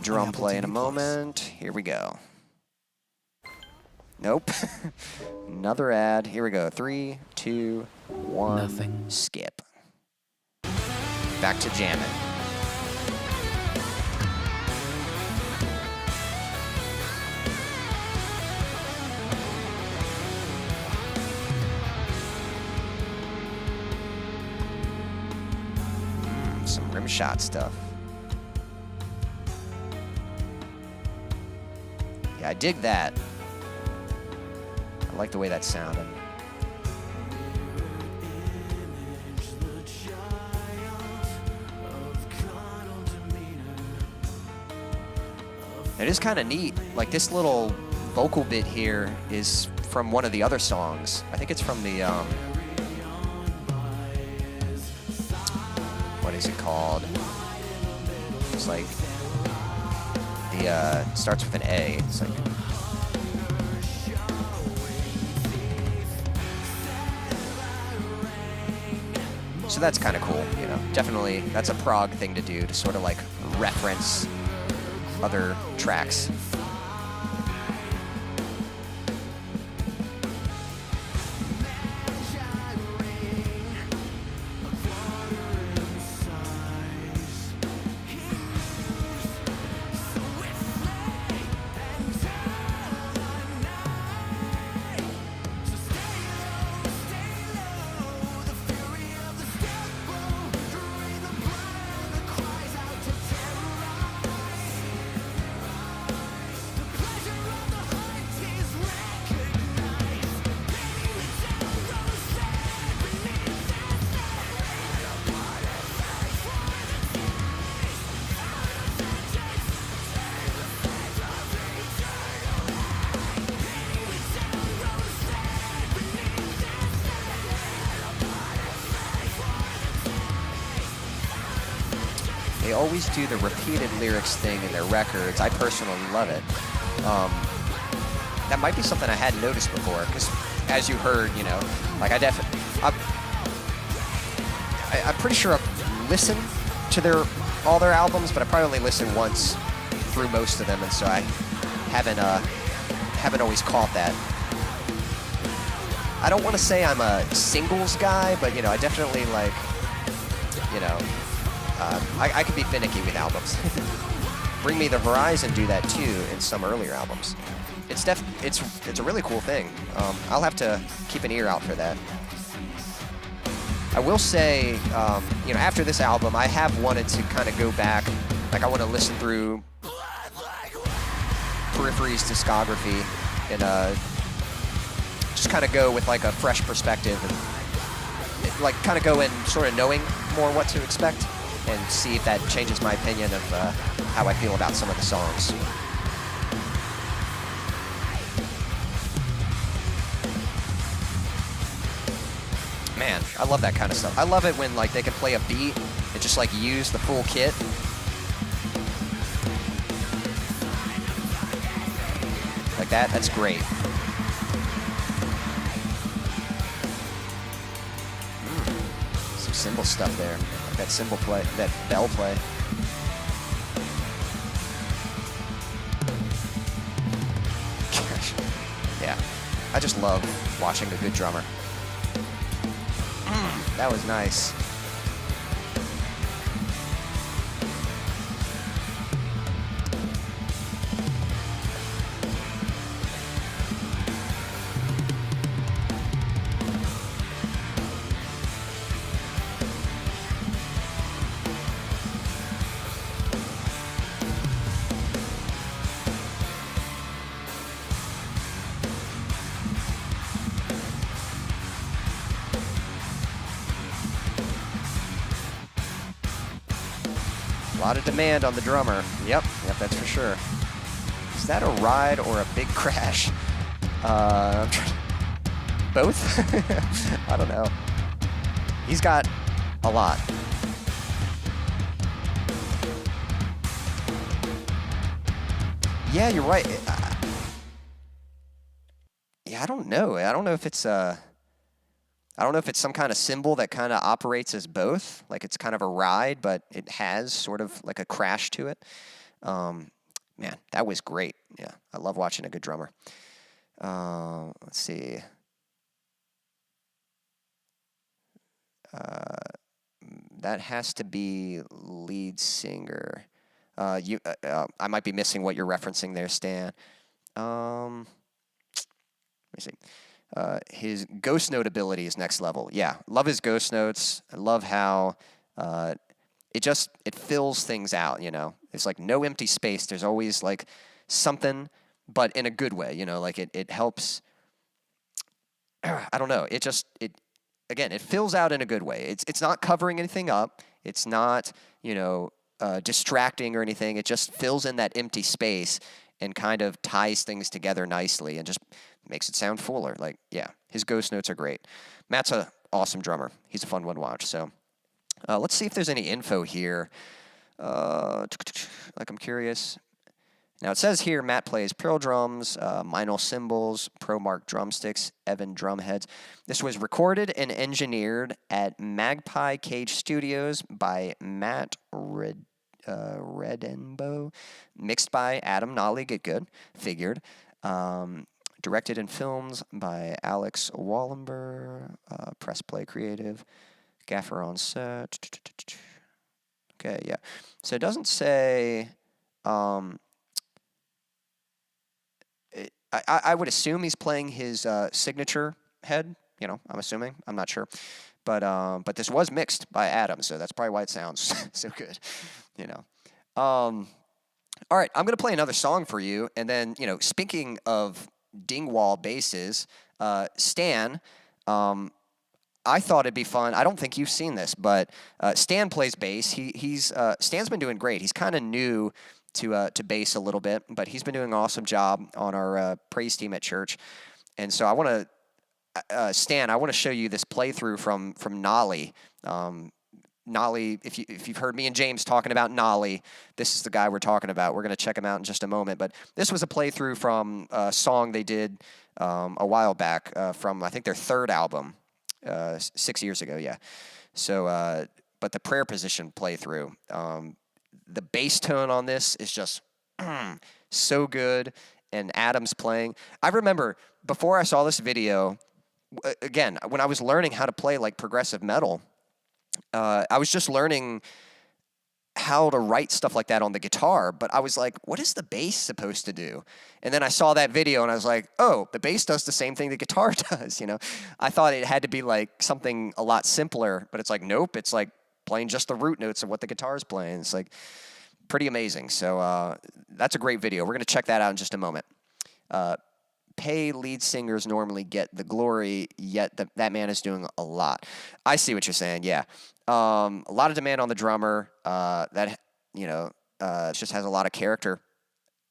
drum play in a moment. Here we go. Nope. Another ad. Here we go. 3, 2, 1. Nothing. Skip. Back to jamming. some rim shot stuff. Yeah, I dig that. I like the way that sounded. It is kind of neat. Like this little vocal bit here is from one of the other songs. I think it's from the, what is it called? It's like, the, starts with an A. It's like, so that's kind of cool, you know. Definitely, that's a prog thing to do, to sort of like reference other tracks. They always do the repeated lyrics thing in their records. I personally love it. That might be something I hadn't noticed before, because as you heard, you know, like I'm pretty sure I've listened to all their albums, but I probably only listened once through most of them, and so I haven't always caught that. I don't want to say I'm a singles guy, but you know, I definitely like, you know, I can be finicky with albums. Bring Me the Horizon do that too in some earlier albums. It's a really cool thing. I'll have to keep an ear out for that. I will say, you know, after this album, I have wanted to kind of go back. Like, I want to listen through Periphery's discography and just kind of go with like a fresh perspective and like kind of go in sort of knowing more what to expect and see if that changes my opinion of how I feel about some of the songs. Man, I love that kind of stuff. I love it when like they can play a beat and just like use the full kit. Like that, that's great. Some cymbal stuff there. Like that cymbal play, that bell play. Gosh. Yeah, I just love watching a good drummer. That was nice. A lot of demand on the drummer. Yep, that's for sure. Is that a ride or a big crash? Both? I don't know. He's got a lot. Yeah, you're right. Yeah, I don't know. I don't know if it's I don't know if it's some kind of cymbal that kind of operates as both, like it's kind of a ride, but it has sort of like a crash to it. Man, that was great. Yeah, I love watching a good drummer. Let's see. That has to be lead singer. I might be missing what you're referencing there, Stan. Let me see. His ghost note ability is next level. Yeah, love his ghost notes. I love how it fills things out, you know. It's like no empty space. There's always like something, but in a good way, you know, like it helps. I don't know. Again, it fills out in a good way. It's not covering anything up. It's not, you know, distracting or anything. It just fills in that empty space and kind of ties things together nicely and just makes it sound fuller. Like, yeah, his ghost notes are great. Matt's an awesome drummer. He's a fun one to watch. So let's see if there's any info here. Like, I'm curious. Now, it says here Matt plays Pearl drums, Meinl cymbals, Pro Mark drumsticks, Evan drum heads. This was recorded and engineered at Magpie Cage Studios by Matt Redenbo, mixed by Adam Nolly, get good, figured. Directed and filmed by Alex Wallenber, Press Play Creative, Gaffer on set. Okay, yeah. So it doesn't say... I would assume he's playing his signature head. You know, I'm assuming. I'm not sure. But this was mixed by Adam, so that's probably why it sounds so good. You know. All right, I'm going to play another song for you. And then, you know, speaking of Dingwall basses, Stan, I thought it'd be fun. I don't think you've seen this, but Stan plays bass. Stan's been doing great. He's kind of new to bass a little bit, but he's been doing an awesome job on our praise team at church. And so I want to, Stan, I want to show you this playthrough from Nolly. Nolly, if you've heard me and James talking about Nolly, this is the guy we're talking about. We're going to check him out in just a moment. But this was a playthrough from a song they did a while back from, I think, their third album, 6 years ago, yeah. So, but the prayer position playthrough, the bass tone on this is just so good, and Adam's playing. I remember before I saw this video, again, when I was learning how to play like progressive metal, I was just learning how to write stuff like that on the guitar, but I was like, what is the bass supposed to do? And then I saw that video and I was like, oh, the bass does the same thing the guitar does, you know? I thought it had to be like something a lot simpler, but it's like, nope, it's like playing just the root notes of what the guitar is playing. It's like pretty amazing. So that's a great video. We're going to check that out in just a moment. Pay lead singers normally get the glory, yet that man is doing a lot. I see what you're saying, yeah. A lot of demand on the drummer. That, you know, just has a lot of character.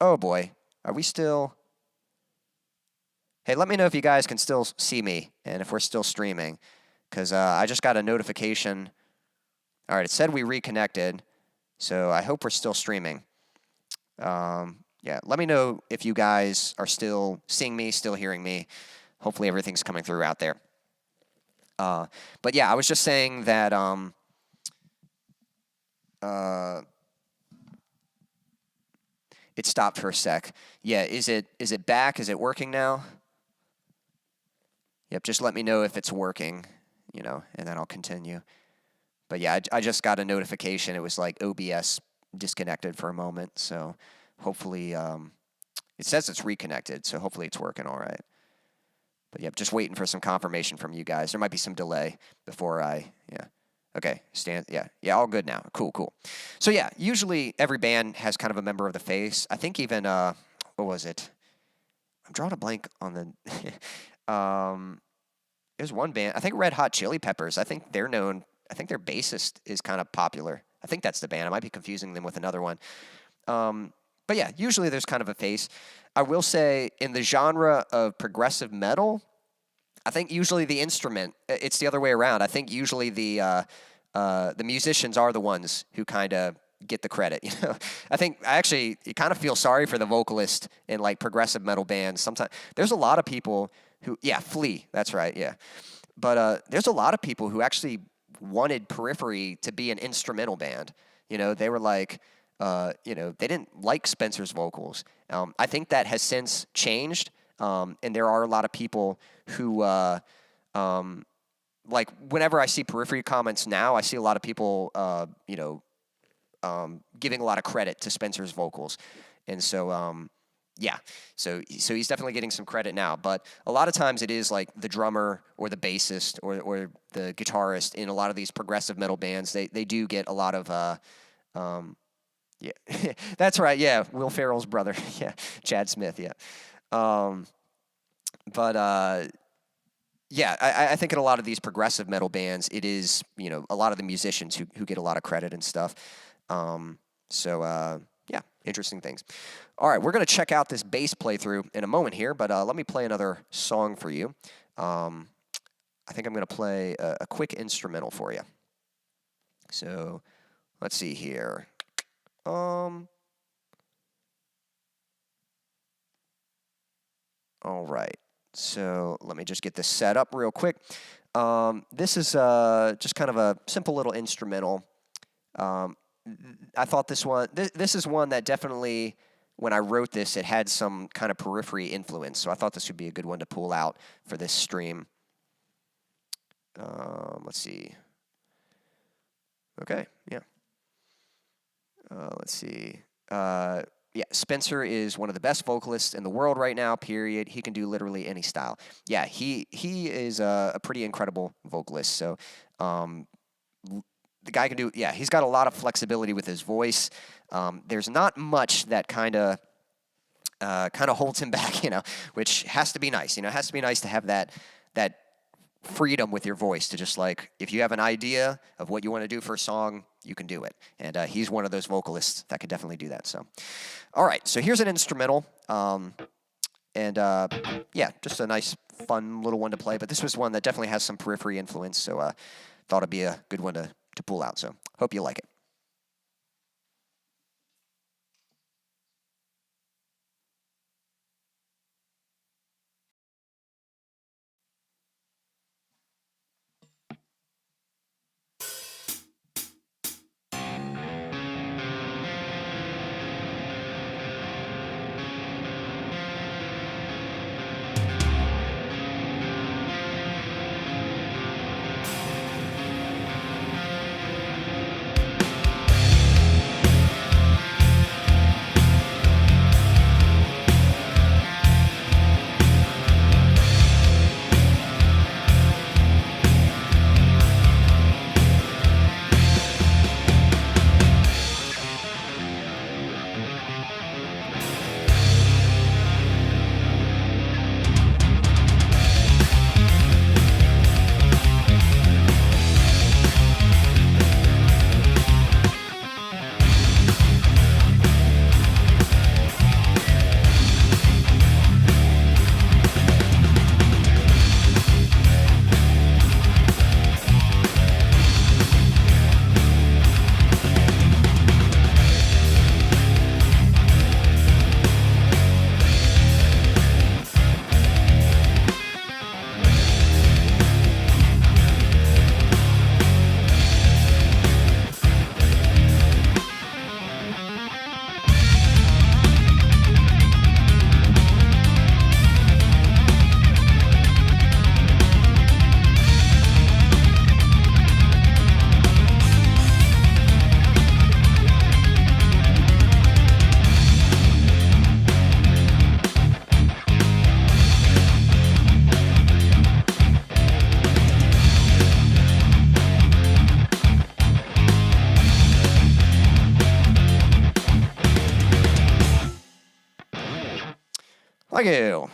Oh, boy. Are we still... Hey, let me know if you guys can still see me and if we're still streaming, because I just got a notification. All right, it said we reconnected, so I hope we're still streaming. Yeah, let me know if you guys are still seeing me, still hearing me. Hopefully everything's coming through out there. But yeah, I was just saying that it stopped for a sec. Yeah, is it back? Is it working now? Yep, just let me know if it's working, you know, and then I'll continue. But yeah, I just got a notification. It was like OBS disconnected for a moment. So hopefully, it says it's reconnected. So hopefully it's working all right. But yeah, just waiting for some confirmation from you guys. There might be some delay before yeah. Okay, yeah, all good now. Cool. So yeah, usually every band has kind of a member of the face. I think even, what was it? I'm drawing a blank on the, there's one band, I think Red Hot Chili Peppers. I think they're known. I think their bassist is kind of popular. I think that's the band. I might be confusing them with another one. But yeah, usually there's kind of a face. I will say in the genre of progressive metal, I think usually the instrument, it's the other way around. I think usually the musicians are the ones who kind of get the credit, you know. You kind of feel sorry for the vocalist in like progressive metal bands. Sometimes there's a lot of people who, Flea, that's right, yeah. But there's a lot of people who actually wanted Periphery to be an instrumental band. You know, they were like, you know, they didn't like Spencer's vocals. I think that has since changed, and there are a lot of people who, like, whenever I see Periphery comments now, I see a lot of people, you know, giving a lot of credit to Spencer's vocals. And so, yeah, so he's definitely getting some credit now. But a lot of times it is like the drummer or the bassist or the guitarist in a lot of these progressive metal bands. They do get a lot of yeah, that's right. Yeah, Will Ferrell's brother. Yeah, Chad Smith. Yeah, but yeah, I think in a lot of these progressive metal bands, it is, you know, a lot of the musicians who get a lot of credit and stuff. Yeah, interesting things. All right, we're going to check out this bass playthrough in a moment here, but let me play another song for you. I think I'm going to play a quick instrumental for you. So let's see here. All right. So let me just get this set up real quick. This is just kind of a simple little instrumental. I thought this one, this is one that definitely, when I wrote this, it had some kind of Periphery influence. So I thought this would be a good one to pull out for this stream. Let's see. Okay, yeah. Let's see. Yeah, Spencer is one of the best vocalists in the world right now, period. He can do literally any style. Yeah, he is a pretty incredible vocalist. So the guy can do, yeah, he's got a lot of flexibility with his voice. There's not much that kind of holds him back, you know, which has to be nice. You know, it has to be nice to have that freedom with your voice to just, like, if you have an idea of what you want to do for a song, you can do it. And he's one of those vocalists that could definitely do that. So, all right, so here's an instrumental. Yeah, just a nice, fun little one to play. But this was one that definitely has some Periphery influence, so thought it'd be a good one to pull out. So hope you like it. Thank you.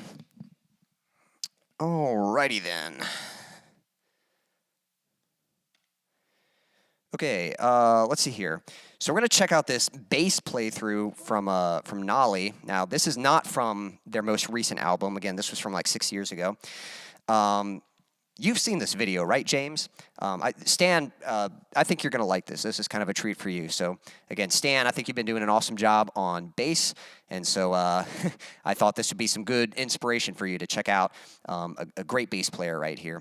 Alrighty then. Okay, let's see here. So we're going to check out this bass playthrough from Nolly. Now, this is not from their most recent album. Again, this was from like 6 years ago. You've seen this video, right, James? Stan, I think you're going to like this. This is kind of a treat for you. So, again, Stan, I think you've been doing an awesome job on bass. And so I thought this would be some good inspiration for you to check out a great bass player right here.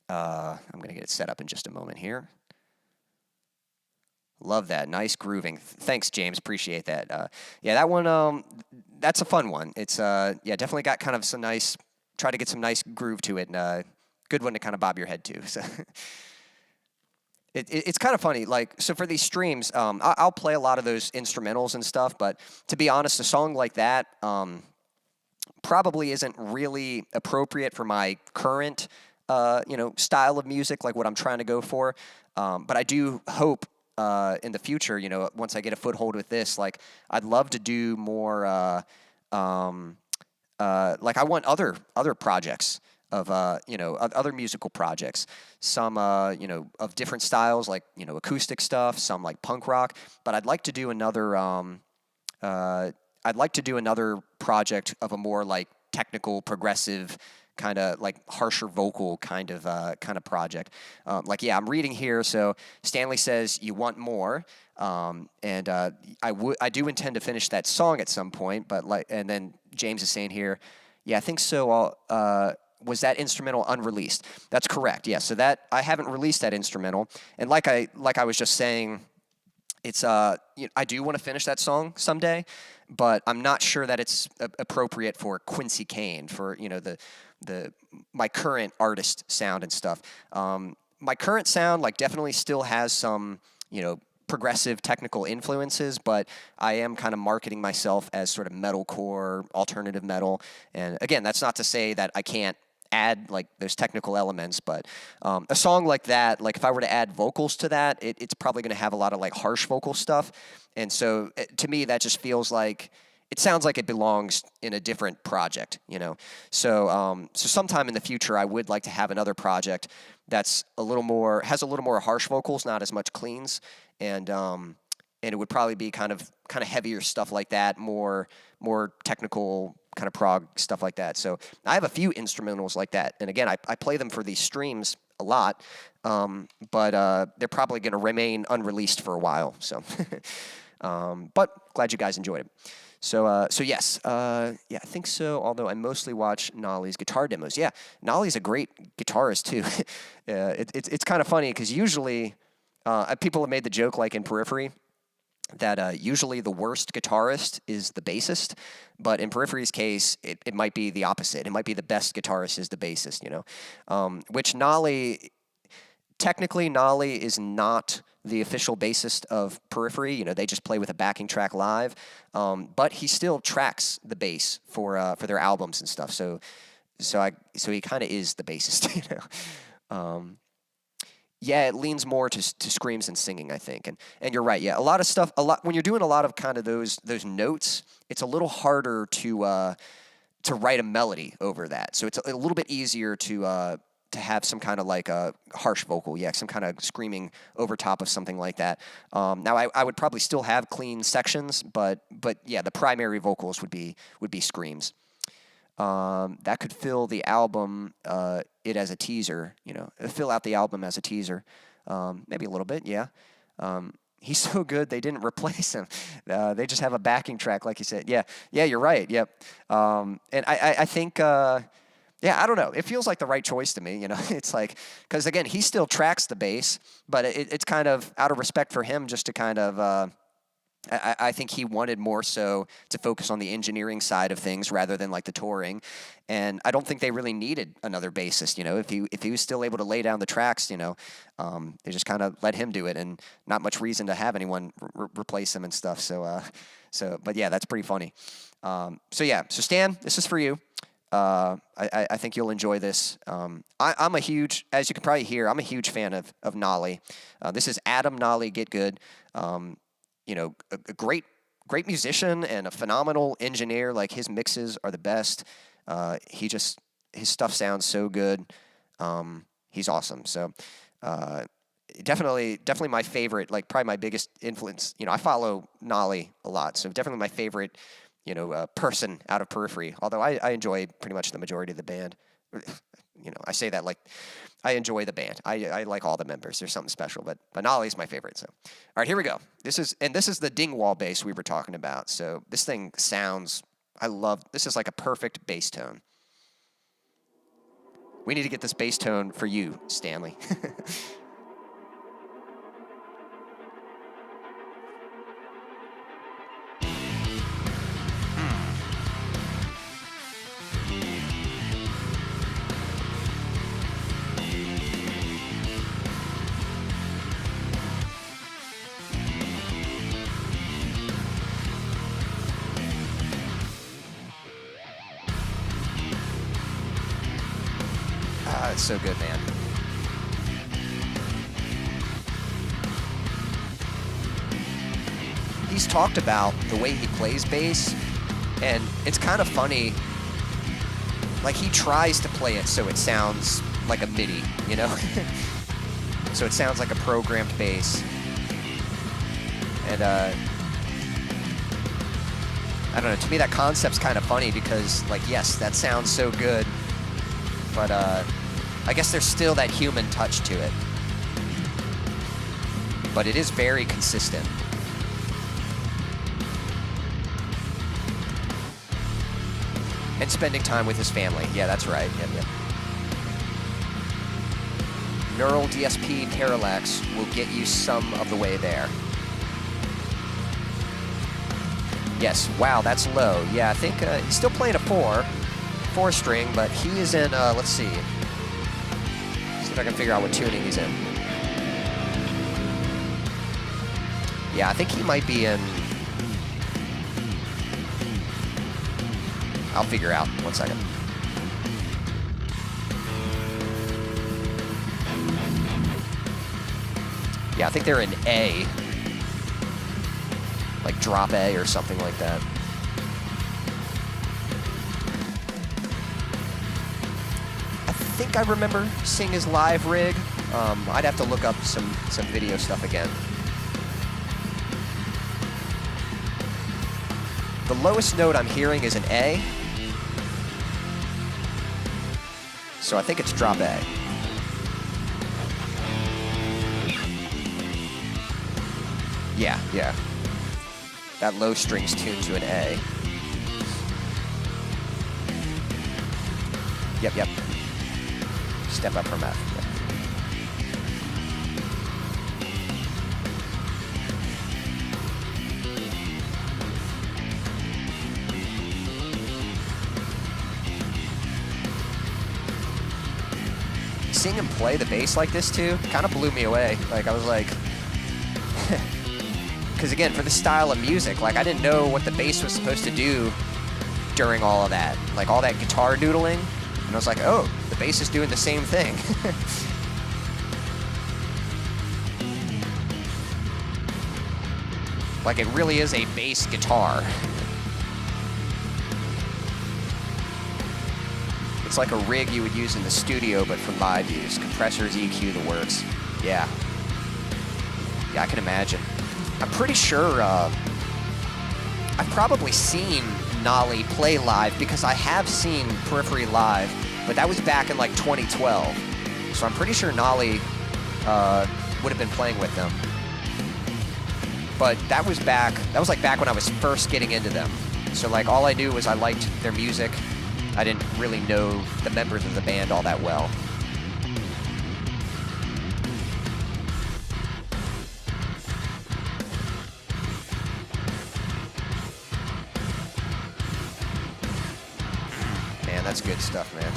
I'm going to get it set up in just a moment here. Love that. Nice grooving. Thanks, James. Appreciate that. Yeah, that one, that's a fun one. It's, yeah, definitely got kind of some nice... Try to get some nice groove to it, and good one to kind of bob your head to. So It's kind of funny. Like, so for these streams, I'll play a lot of those instrumentals and stuff. But to be honest, a song like that probably isn't really appropriate for my current, style of music, like what I'm trying to go for. But I do hope in the future, once I get a foothold with this, like I'd love to do more. Like I want other projects of other musical projects, some of different styles, like acoustic stuff, some like punk rock. But I'd like to do another project of a more like technical, progressive, kind of like harsher vocal kind of project. I'm reading here. So Stanley says you want more, and I do intend to finish that song at some point. But and then James is saying here, yeah, I think so. Was that instrumental unreleased? That's correct. Yeah. So that I haven't released that instrumental, and like I was just saying, it's I do want to finish that song someday, but I'm not sure that it's appropriate for Quincy Kane, for my current artist sound and stuff. My current sound like definitely still has some progressive technical influences, but I am kind of marketing myself as sort of metalcore, alternative metal. And again, that's not to say that I can't add like those technical elements, but a song like that, like if I were to add vocals to that, it's probably going to have a lot of like harsh vocal stuff. And so to me, that just feels like it sounds like it belongs in a different project, So sometime in the future, I would like to have another project that's has a little more harsh vocals, not as much cleans, and it would probably be kind of heavier stuff like that, more technical kind of prog stuff like that. So I have a few instrumentals like that, and again, I play them for these streams a lot, but they're probably going to remain unreleased for a while. So, but glad you guys enjoyed it. So yes, I think so. Although I mostly watch Nolly's guitar demos. Yeah, Nolly's a great guitarist too. It's kind of funny because usually people have made the joke, like in Periphery, that usually the worst guitarist is the bassist, but in Periphery's case, it might be the opposite. It might be the best guitarist is the bassist. Which technically Nolly is not the official bassist of Periphery. They just play with a backing track live, but he still tracks the bass for their albums and stuff. So he kind of is the bassist. Yeah, it leans more to screams and singing, I think. And you're right. Yeah, a lot of stuff. When you're doing a lot of kind of those notes, it's a little harder to write a melody over that. So it's a little bit easier to have some kind of like a harsh vocal, some kind of screaming over top of something like that. Now I would probably still have clean sections, but yeah, the primary vocals would be screams. That could fill the album, it as a teaser, fill out the album as a teaser, maybe a little bit, yeah. He's so good, they didn't replace him. They just have a backing track, like you said. Yeah, you're right, yep. And I think, I don't know. It feels like the right choice to me, It's like, because again, he still tracks the bass, but it's kind of out of respect for him just to kind of, I think he wanted more so to focus on the engineering side of things rather than like the touring. And I don't think they really needed another bassist, if he was still able to lay down the tracks, they just kind of let him do it, and not much reason to have anyone replace him and stuff. But yeah, that's pretty funny. So Stan, this is for you. I think you'll enjoy this. I'm a huge, as you can probably hear, I'm a huge fan of Nolly. This is Adam Nolly Get Good. A great musician and a phenomenal engineer. Like, his mixes are the best. His stuff sounds so good. He's awesome. So, definitely my favorite, like probably my biggest influence. I follow Nolly a lot. So definitely my favorite, person out of Periphery. Although I enjoy pretty much the majority of the band. I say that like I enjoy the band. I like all the members. There's something special, but Nolly's my favorite. So, all right, here we go. This is the Dingwall bass we were talking about. So this thing sounds, this is like a perfect bass tone. We need to get this bass tone for you, Stanley. That's so good, man. He's talked about the way he plays bass, and it's kind of funny. Like, he tries to play it so it sounds like a MIDI, you know? So it sounds like a programmed bass. And, I don't know, to me that concept's kind of funny because, like, yes, that sounds so good, but I guess there's still that human touch to it. But it is very consistent. And spending time with his family. Yeah, that's right. Yep. Neural DSP Parallax will get you some of the way there. Yes, wow, that's low. Yeah, I think he's still playing a 4 string, but he is in, let's see. See if I can figure out what tuning he's in. Yeah, I think he might be in, I'll figure out, 1 second. Yeah, I think they're in A. Like drop A or something like that. I think I remember seeing his live rig. I'd have to look up some video stuff again. The lowest note I'm hearing is an A. So I think it's drop A. Yeah. That low string's tuned to an A. Yep. Step up from F. Yep. Seeing him play the bass like this too kind of blew me away. Like, I was like, because again, for this style of music, like, I didn't know what the bass was supposed to do during all of that, like all that guitar noodling, and I was like, oh, the bass is doing the same thing. Like, it really is a bass guitar. It's like a rig you would use in the studio, but for live use. Compressors, EQ, the works. Yeah, I can imagine. I'm pretty sure I've probably seen Nolly play live because I have seen Periphery live, but that was back in like 2012. So I'm pretty sure Nolly would have been playing with them. But that was like back when I was first getting into them. So like all I knew was I liked their music. I didn't really know the members of the band all that well. Man, that's good stuff, man.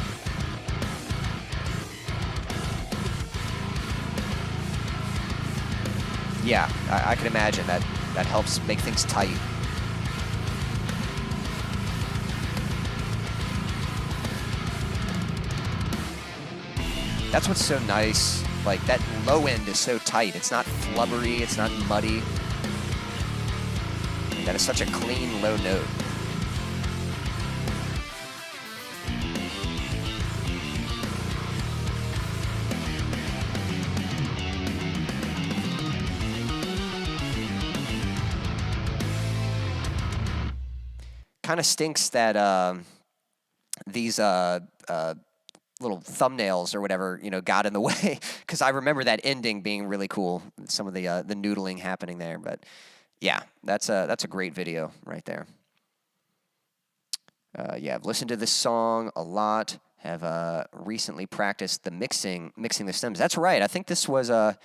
Yeah, I can imagine that helps make things tight. That's what's so nice. Like, that low end is so tight. It's not flubbery, it's not muddy. That is such a clean low note. Kind of stinks that these little thumbnails or whatever, got in the way, because I remember that ending being really cool. Some of the noodling happening there, but yeah, that's a great video right there. Yeah, I've listened to this song a lot. Have recently practiced the mixing the stems. That's right. I think this was the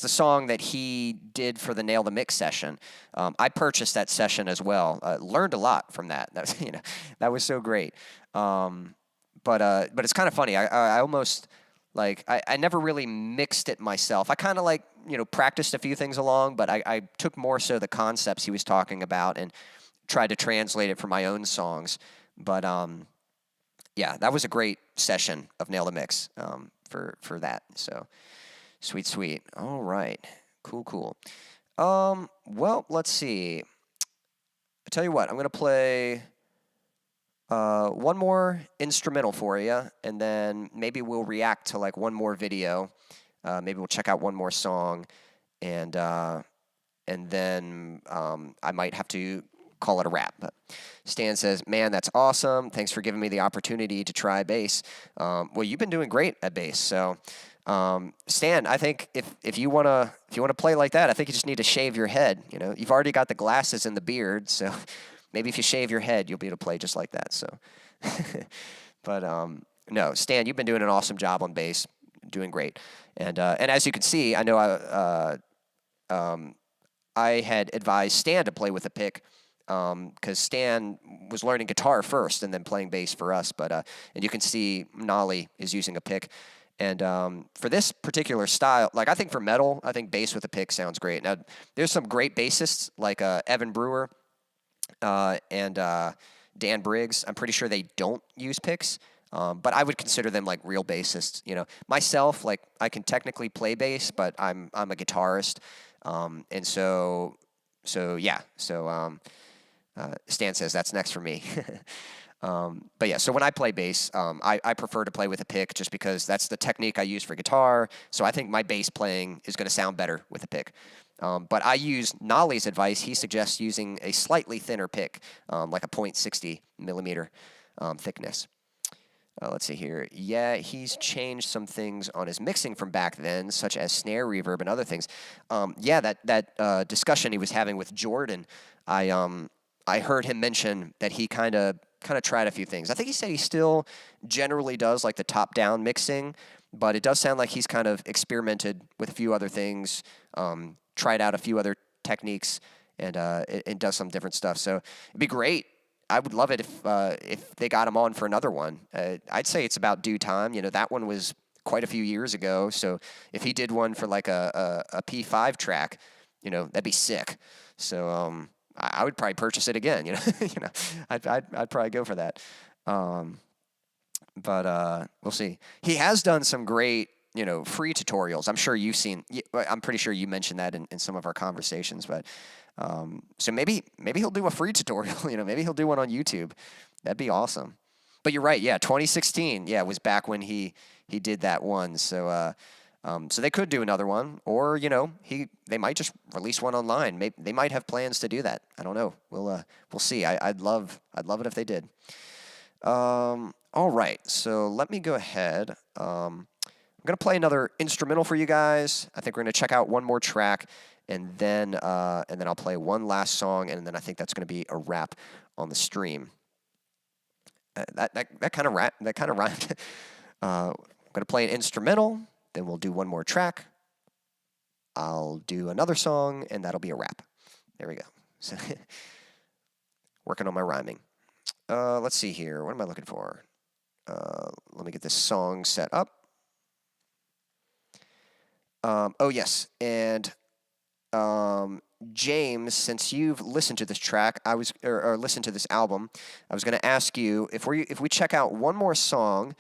song that he did for the Nail the Mix session. I purchased that session as well. Learned a lot from that. That was, that was so great. But it's kind of funny. I almost, like, I never really mixed it myself. I kind of like, practiced a few things along, but I took more so the concepts he was talking about and tried to translate it for my own songs. But yeah, that was a great session of Nail the Mix for that. So sweet. All right, cool. Well, let's see. I tell you what, I'm gonna play one more instrumental for you, and then maybe we'll react to like one more video. Maybe we'll check out one more song, and then I might have to call it a wrap. But Stan says, "Man, that's awesome. Thanks for giving me the opportunity to try bass." Well, you've been doing great at bass, so Stan, I think if you wanna play like that, I think you just need to shave your head. You know, you've already got the glasses and the beard, so maybe if you shave your head, you'll be able to play just like that. So, but no, Stan, you've been doing an awesome job on bass, doing great, and as you can see, I know I had advised Stan to play with a pick. Because Stan was learning guitar first and then playing bass for us, but and you can see Nolly is using a pick, and for this particular style, like I think for metal, I think bass with a pick sounds great. Now there's some great bassists like Evan Brewer and Dan Briggs. I'm pretty sure they don't use picks, but I would consider them like real bassists. You know, myself, like I can technically play bass, but I'm a guitarist, and so yeah, so. Stan says that's next for me. But yeah, so when I play bass, I prefer to play with a pick just because that's the technique I use for guitar. So I think my bass playing is going to sound better with a pick. But I use Nolly's advice. He suggests using a slightly thinner pick, like a 0.60 millimeter thickness. Let's see here. Yeah, he's changed some things on his mixing from back then, such as snare reverb and other things. Yeah, that discussion he was having with Jordan, I heard him mention that he kind of tried a few things. I think he said he still generally does like the top-down mixing, but it does sound like he's kind of experimented with a few other things, tried out a few other techniques, and does some different stuff. So it'd be great. I would love it if they got him on for another one. I'd say it's about due time. You know, that one was quite a few years ago. So if he did one for like a P5 track, you know, that'd be sick. So I would probably purchase it again. You know, I'd probably go for that. But we'll see. He has done some great, you know, free tutorials. I'm sure you've seen. I'm pretty sure you mentioned that in some of our conversations. But so maybe he'll do a free tutorial. You know, maybe he'll do one on YouTube. That'd be awesome. But you're right. Yeah, 2016. Yeah, was back when he did that one. So. So they could do another one, or you know, they might just release one online. Maybe they might have plans to do that. I don't know. We'll see. I'd love it if they did. All right. So let me go ahead. I'm gonna play another instrumental for you guys. I think we're gonna check out one more track, and then I'll play one last song, and then I think that's gonna be a wrap on the stream. That kind of rhymed. I'm gonna play an instrumental. Then we'll do one more track. I'll do another song, and that'll be a wrap. There we go. So working on my rhyming. Let's see here. What am I looking for? Let me get this song set up. Oh, yes. And James, since you've listened to this track, or listened to this album, I was going to ask you, if we check out one more song,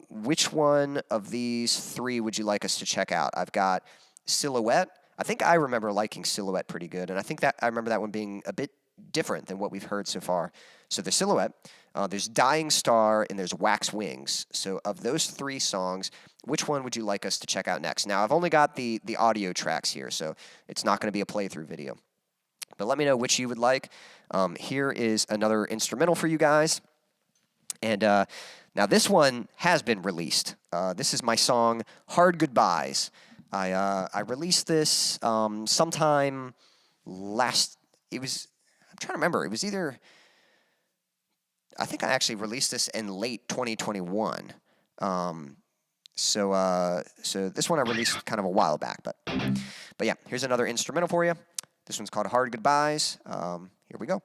which one of these three would you like us to check out? I've got Silhouette. I think I remember liking Silhouette pretty good, and I remember that one being a bit different than what we've heard so far. So there's Silhouette, there's Dying Star, and there's Wax Wings. So of those three songs, which one would you like us to check out next? Now, I've only got the audio tracks here, so it's not going to be a playthrough video. But let me know which you would like. Here is another instrumental for you guys. And now this one has been released. This is my song, Hard Goodbyes. I released this sometime last, I'm trying to remember. It was either, I think I actually released this in late 2021. So this one I released kind of a while back. But yeah, here's another instrumental for you. This one's called Hard Goodbyes. Here we go.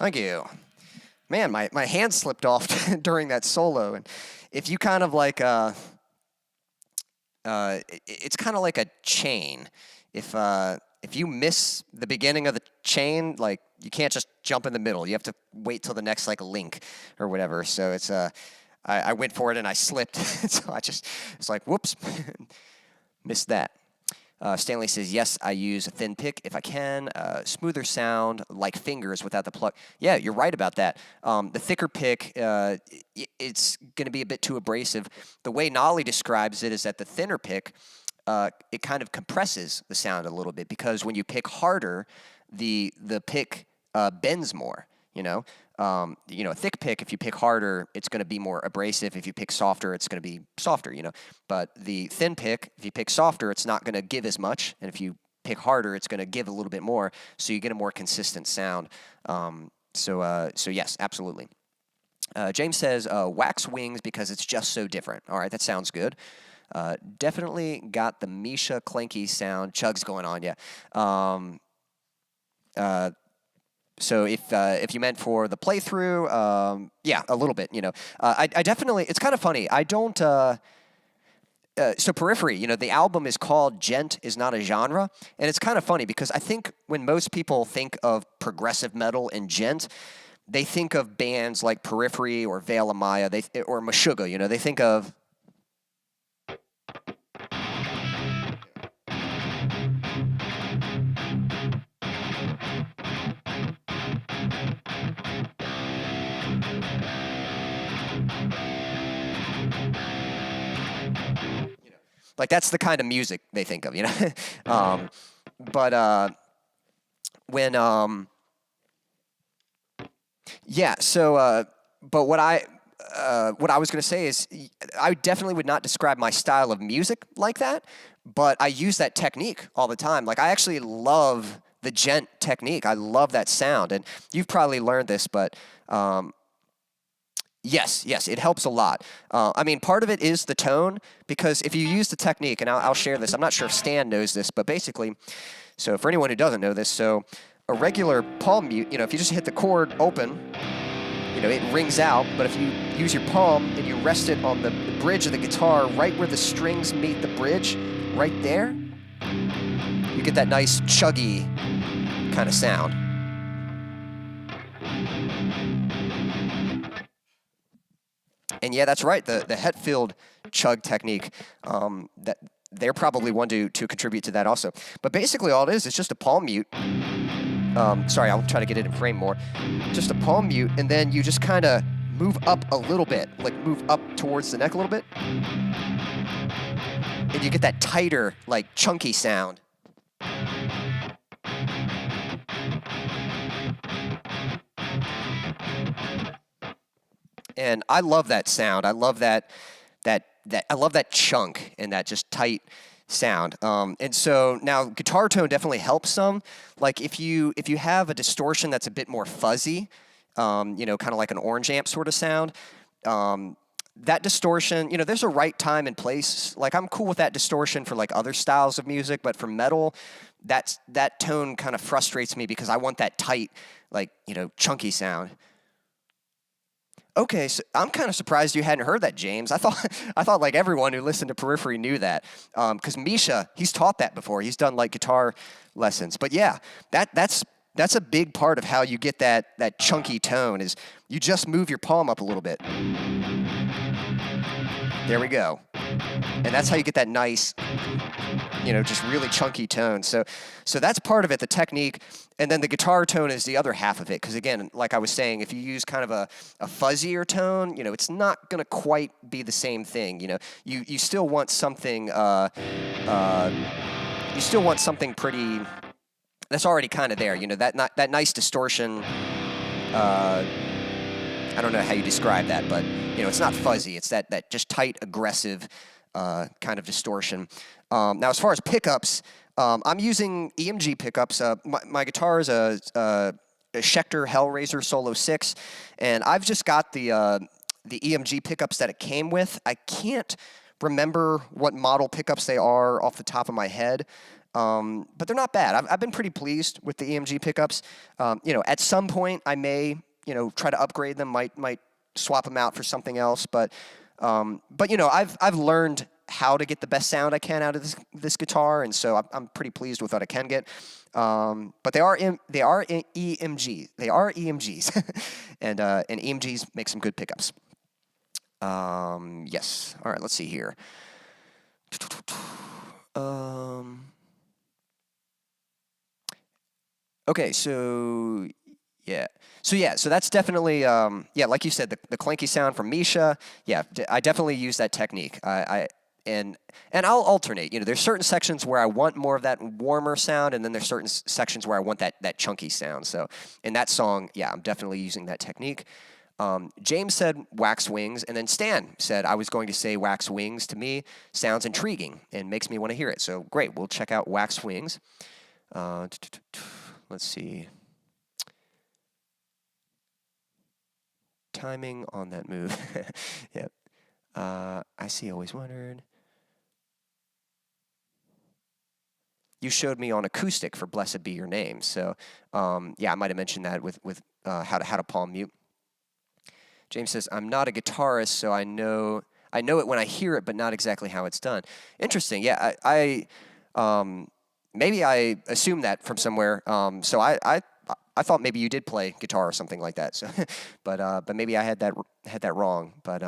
Thank you. Man, my hand slipped off during that solo. And if you kind of like, it's kind of like a chain. If you miss the beginning of the chain, like you can't just jump in the middle. You have to wait till the next like link or whatever. So it's I went for it and I slipped. So it's like, whoops, missed that. Stanley says, yes, I use a thin pick if I can. Smoother sound, like fingers without the pluck. Yeah, you're right about that. The thicker pick, it's going to be a bit too abrasive. The way Nolly describes it is that the thinner pick, it kind of compresses the sound a little bit because when you pick harder, the pick bends more, you know? A thick pick, if you pick harder, it's going to be more abrasive. If you pick softer, it's going to be softer, you know. But the thin pick, if you pick softer, it's not going to give as much. And if you pick harder, it's going to give a little bit more. So you get a more consistent sound. So yes, absolutely. James says, wax wings because it's just so different. All right, that sounds good. Definitely got the Misha clanky sound. Chugs going on, yeah. So if you meant for the playthrough, yeah, a little bit, you know. I definitely, it's kind of funny. I don't, so Periphery, you know, the album is called Gent is Not a Genre. And it's kind of funny because I think when most people think of progressive metal and gent, they think of bands like Periphery or Veil of Maya or Meshuggah, you know. They think of... Like, that's the kind of music they think of, you know? But what I was going to say is I definitely would not describe my style of music like that, but I use that technique all the time. Like, I actually love the gent technique. I love that sound, and you've probably learned this, but... Yes, it helps a lot. I mean, part of it is the tone, because if you use the technique, and I'll share this, I'm not sure if Stan knows this, but basically, so for anyone who doesn't know this, so a regular palm mute, you know, if you just hit the chord open, you know, it rings out, but if you use your palm and you rest it on the bridge of the guitar, right where the strings meet the bridge, right there, you get that nice chuggy kind of sound. And yeah, that's right. The Hetfield chug technique, that they're probably one to contribute to that also. But basically, all it is just a palm mute. Sorry, I'll try to get it in frame more. Just a palm mute, and then you just kind of move up a little bit, like move up towards the neck a little bit, and you get that tighter, like chunky sound. And I love that sound. I love that I love that chunk and that just tight sound. And so now guitar tone definitely helps some. Like if you have a distortion that's a bit more fuzzy, you know, kind of like an orange amp sort of sound, that distortion, you know, there's a right time and place. Like I'm cool with that distortion for like other styles of music, but for metal, that tone kind of frustrates me because I want that tight, like, you know, chunky sound. Okay, so I'm kind of surprised you hadn't heard that, James. I thought like everyone who listened to Periphery knew that, because Misha, he's taught that before. He's done like guitar lessons. But yeah, that's a big part of how you get that chunky tone is you just move your palm up a little bit. There we go, and that's how you get that nice, you know, just really chunky tone. So that's part of it, the technique. And then the guitar tone is the other half of it. Because again, like I was saying, if you use kind of a fuzzier tone, you know, it's not going to quite be the same thing. You know, you still want something, pretty, that's already kind of there. You know, that nice distortion, I don't know how you describe that, but, you know, it's not fuzzy. It's that just tight, aggressive kind of distortion. Now, as far as pickups, I'm using EMG pickups. My guitar is a Schecter Hellraiser Solo 6, and I've just got the EMG pickups that it came with. I can't remember what model pickups they are off the top of my head, but they're not bad. I've been pretty pleased with the EMG pickups. At some point I may, try to upgrade them, might swap them out for something else, but I've learned how to get the best sound I can out of this guitar, and so I'm pretty pleased with what I can get. But they are EMGs. They are EMGs, and EMGs make some good pickups. Yes. All right. Let's see here. Okay. So that's definitely like you said, the clanky sound from Misha. Yeah, I definitely use that technique. And I'll alternate. There's certain sections where I want more of that warmer sound, and then there's certain sections where I want that chunky sound. So in that song, yeah, I'm definitely using that technique. James said wax wings, and then Stan said I was going to say wax wings. To me, sounds intriguing and makes me want to hear it. So great, we'll check out wax wings. Let's see. Timing on that move. Yep. I see. Always wondered. You showed me on acoustic for "Blessed Be Your Name," so I might have mentioned that with how to palm mute. James says, "I'm not a guitarist, so I know it when I hear it, but not exactly how it's done." Interesting. Yeah, I maybe I assumed that from somewhere. So I thought maybe you did play guitar or something like that. So, but maybe I had that wrong. But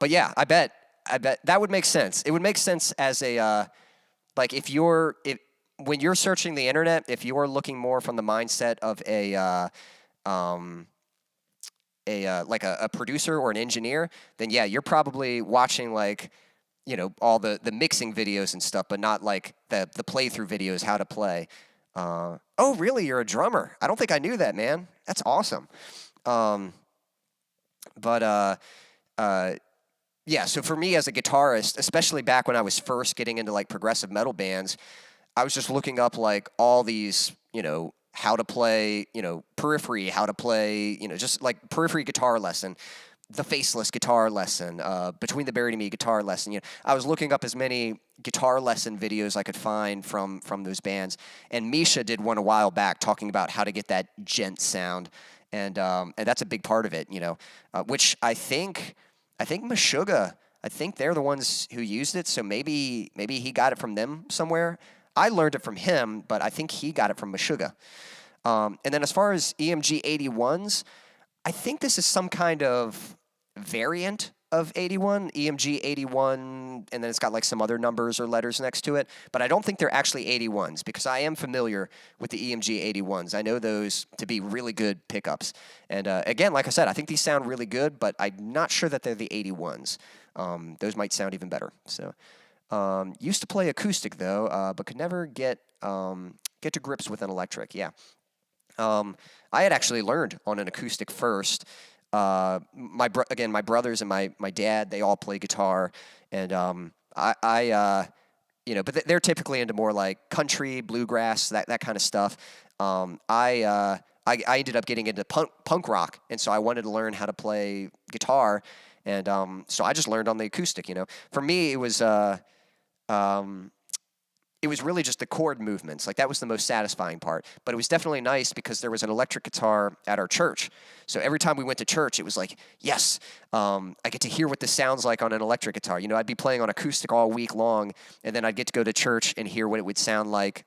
yeah, I bet that would make sense. It would make sense as a like when you're searching the internet, if you're looking more from the mindset of a producer or an engineer, then yeah, you're probably watching all the mixing videos and stuff, but not like the playthrough videos, how to play. Oh, really? You're a drummer? I don't think I knew that, man. That's awesome. Yeah, so for me as a guitarist, especially back when I was first getting into progressive metal bands, I was just looking up all these, how to play, Periphery, how to play, just Periphery guitar lesson, the Faceless guitar lesson, Between the Buried and Me guitar lesson. I was looking up as many guitar lesson videos I could find from those bands, and Misha did one a while back talking about how to get that gent sound, and that's a big part of it, which I think Meshuggah, I think they're the ones who used it, so maybe he got it from them somewhere. I learned it from him, but I think he got it from Meshuggah. And then as far as EMG 81s, I think this is some kind of variant of 81, EMG 81, and then it's got some other numbers or letters next to it, but I don't think they're actually 81s because I am familiar with the EMG 81s. I know those to be really good pickups. And again, like I said, I think these sound really good, but I'm not sure that they're the 81s. Those might sound even better. So used to play acoustic though, but could never get to grips with an electric. Yeah. I had actually learned on an acoustic first. My brothers and my dad, they all play guitar, and but they're typically into more country, bluegrass, that kind of stuff. I ended up getting into punk rock, and so I wanted to learn how to play guitar, and so I just learned on the acoustic. For me, it was really just the chord movements. That was the most satisfying part. But it was definitely nice because there was an electric guitar at our church. So every time we went to church, it was yes, I get to hear what this sounds like on an electric guitar. I'd be playing on acoustic all week long, and then I'd get to go to church and hear what it would sound like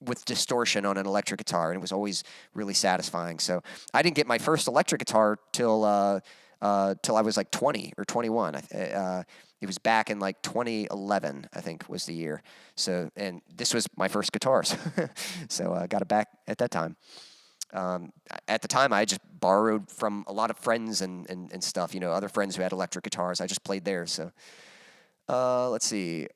with distortion on an electric guitar, and it was always really satisfying. So I didn't get my first electric guitar till I was 20 or 21. It was back in 2011, I think was the year. So, and this was my first guitars. So I got it back at that time. At the time, I just borrowed from a lot of friends and stuff, other friends who had electric guitars. I just played theirs. So let's see.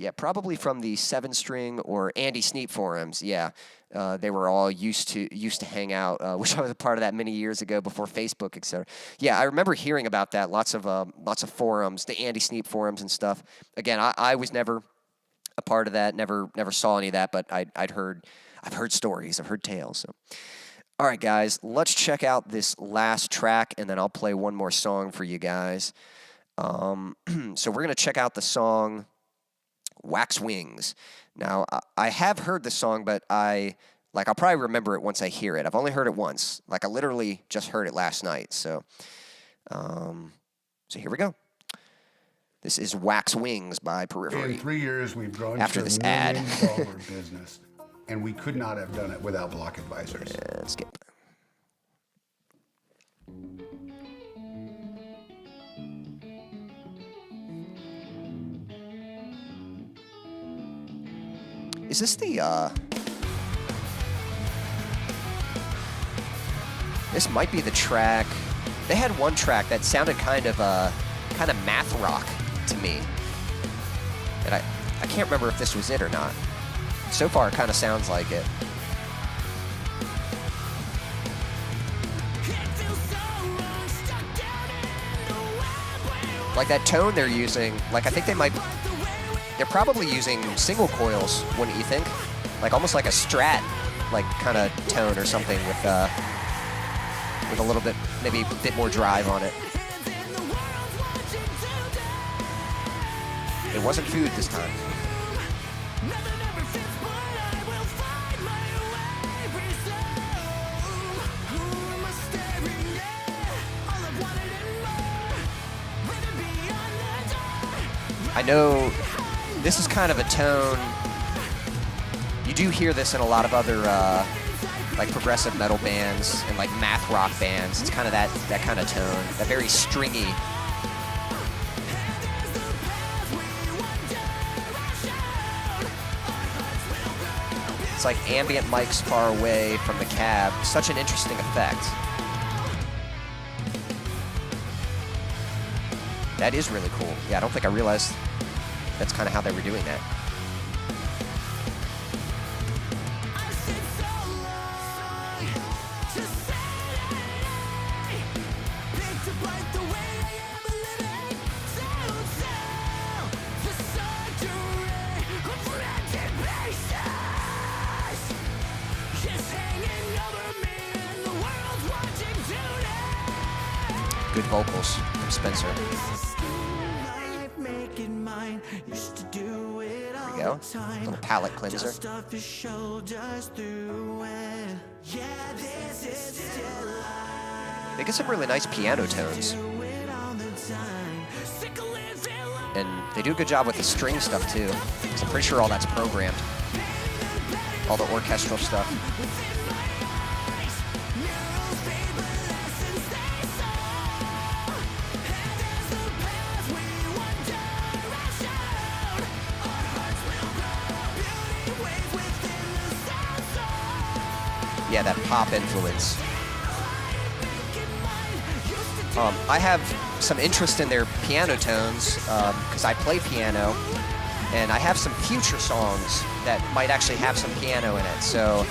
Yeah, probably from the 7-string or Andy Sneap forums. Yeah, they were all used to hang out, which I was a part of that many years ago before Facebook, etc. Yeah, I remember hearing about that. Lots of forums, the Andy Sneap forums and stuff. Again, I was never a part of that. Never saw any of that, but I've heard stories. I've heard tales. So. All right, guys, let's check out this last track, and then I'll play one more song for you guys. So we're gonna check out the song Wax Wings. Now, I have heard this song, but I'll probably remember it once I hear it. I've only heard it once. Like, I literally just heard it last night. So here we go. This is Wax Wings by Periphery. In 3 years, we've grown After to this $1 ad. million business, and we could not have done it without Block Advisors. Skip. Is this the, this might be the track. They had one track that sounded kind of math rock to me. And I can't remember if this was it or not. So far, it kind of sounds like it. Like that tone they're using, like I think they're probably using single coils, wouldn't you think? Like almost like a Strat, like kind of tone or something with a little bit, maybe a bit more drive on it. It wasn't food this time. I know this is kind of a tone, you do hear this in a lot of other like progressive metal bands and like math rock bands. It's kind of that kind of tone, that very stringy. It's like ambient mics far away from the cab. Such an interesting effect. That is really cool. Yeah, I don't think I realized that's kind of how they were doing that. Good vocals from Spencer. There we go. Little palate cleanser. They get some really nice piano tones. And they do a good job with the string stuff too. So I'm pretty sure all that's programmed. All the orchestral stuff. Yeah, that pop influence. I have some interest in their piano tones because I play piano, and I have some future songs that might actually have some piano in it. So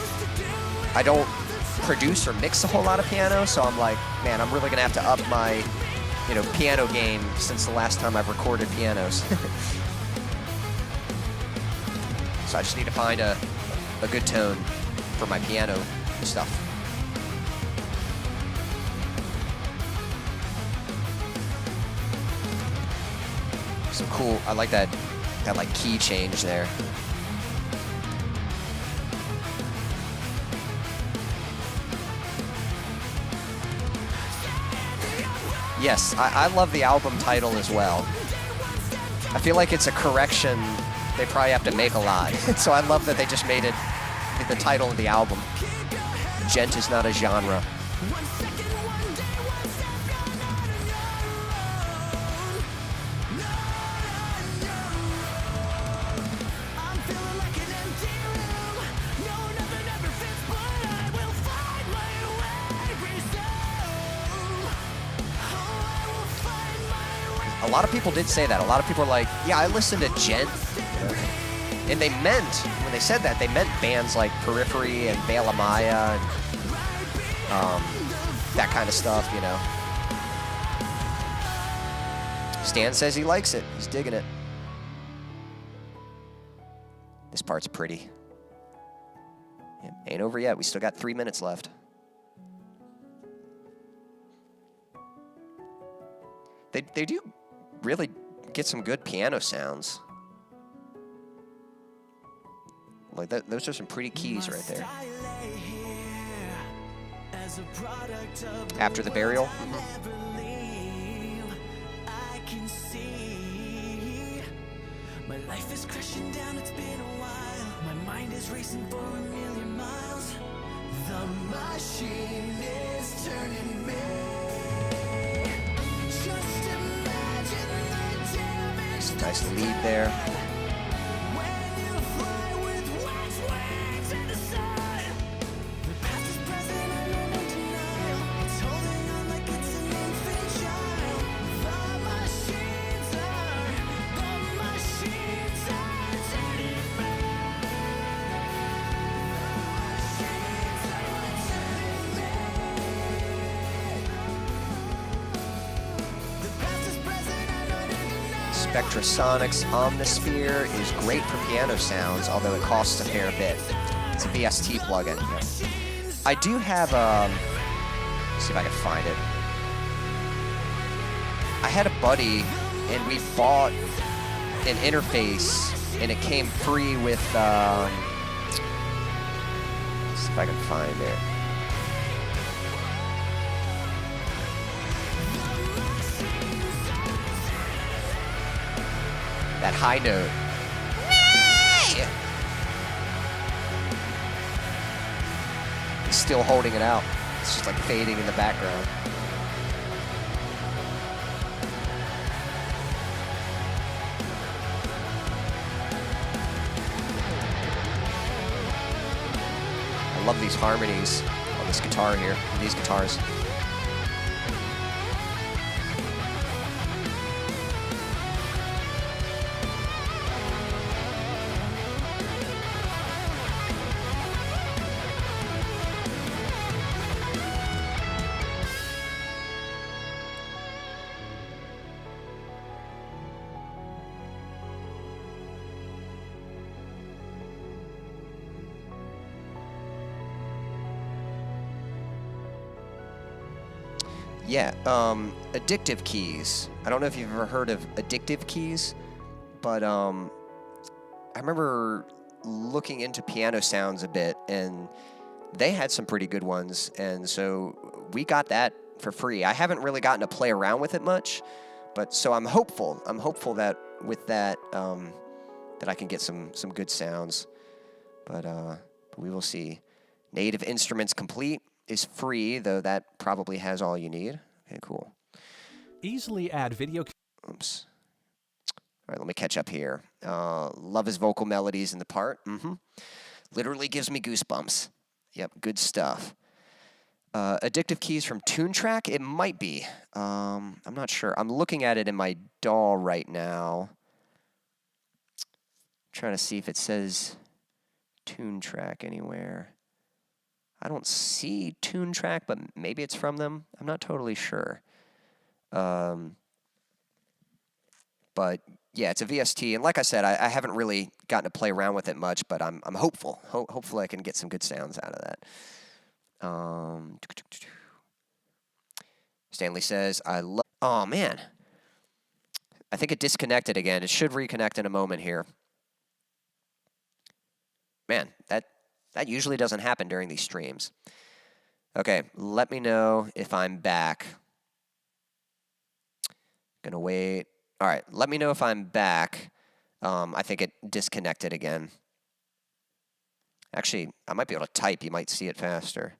I don't produce or mix a whole lot of piano, so I'm like, man, I'm really gonna have to up my, piano game since the last time I've recorded pianos. So I just need to find a good tone for my piano stuff. Some cool, I like that like key change there. Yes, I love the album title as well. I feel like it's a correction they probably have to make a lot. So I love that they just made it the title of the album. Gent is not a genre. A lot of people did say that. A lot of people are like, yeah, I listened to Gent. And they meant, when they said that, they meant bands like Periphery and Bela Maya and that kind of stuff, Stan says he likes it. He's digging it. This part's pretty. Yeah, ain't over yet. We still got 3 minutes left. They do really get some good piano sounds. Like those are some pretty keys right there. After the burial. My life is crashing down, it's been a while. My mind is racing for a million miles. The machine is turning me. Just imagine the damage. Nice lead there. When you fly with wax wings in the sun. The past is present and I'm in denial. It's holding on like it's an infant child. The machines are turning me. Spectrasonic's Omnisphere is great for piano sounds, although it costs a fair bit. It's a VST plugin. I do have let's see if I can find it. I had a buddy, and we bought an interface, and it came free with, let's see if I can find it. That high note. He's still holding it out. It's just like fading in the background. I love these harmonies on this guitar here, and these guitars. Yeah, addictive keys. I don't know if you've ever heard of addictive keys, but I remember looking into piano sounds a bit, and they had some pretty good ones, and so we got that for free. I haven't really gotten to play around with it much, but so I'm hopeful. I'm hopeful that with that, that I can get some good sounds, but we will see. Native Instruments Complete is free, though that probably has all you need. Okay, cool. Easily add video. Oops. All right, let me catch up here. Love his vocal melodies in the part. Literally gives me goosebumps. Yep, good stuff. Addictive keys from TuneTrack? It might be. I'm not sure. I'm looking at it in my DAW right now. Trying to see if it says TuneTrack anywhere. I don't see TuneTrack, but maybe it's from them. I'm not totally sure. But yeah, it's a VST, and like I said, I haven't really gotten to play around with it much, but I'm hopeful. Hopefully, I can get some good sounds out of that. Stanley says, "I love." Oh man, I think it disconnected again. It should reconnect in a moment here. Man, that usually doesn't happen during these streams. Okay, let me know if I'm back. Gonna wait. All right, let me know if I'm back. I think it disconnected again. Actually, I might be able to type. You might see it faster.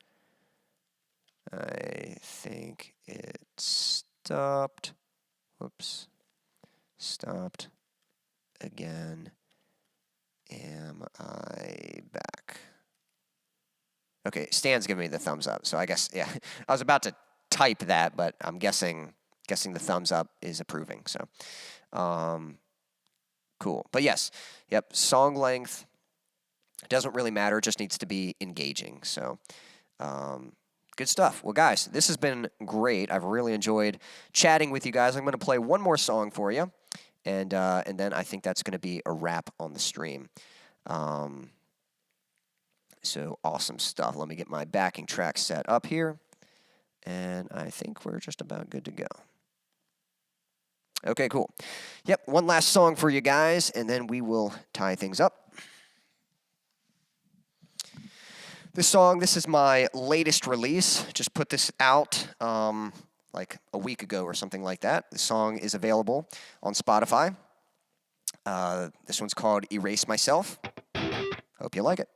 I think it stopped. Whoops. Stopped again. Am I back? Okay, Stan's giving me the thumbs up, so I guess, yeah. I was about to type that, but I'm guessing the thumbs up is approving, so. Cool. But yes, yep, song length doesn't really matter, it just needs to be engaging, so. Good stuff. Well, guys, this has been great. I've really enjoyed chatting with you guys. I'm going to play one more song for you, and then I think that's going to be a wrap on the stream. So awesome stuff. Let me get my backing track set up here, and I think we're just about good to go. Okay, cool. Yep, one last song for you guys, and then we will tie things up. This song, this is my latest release. Just put this out like a week ago or something like that. The song is available on Spotify. This one's called Erase Myself. Hope you like it.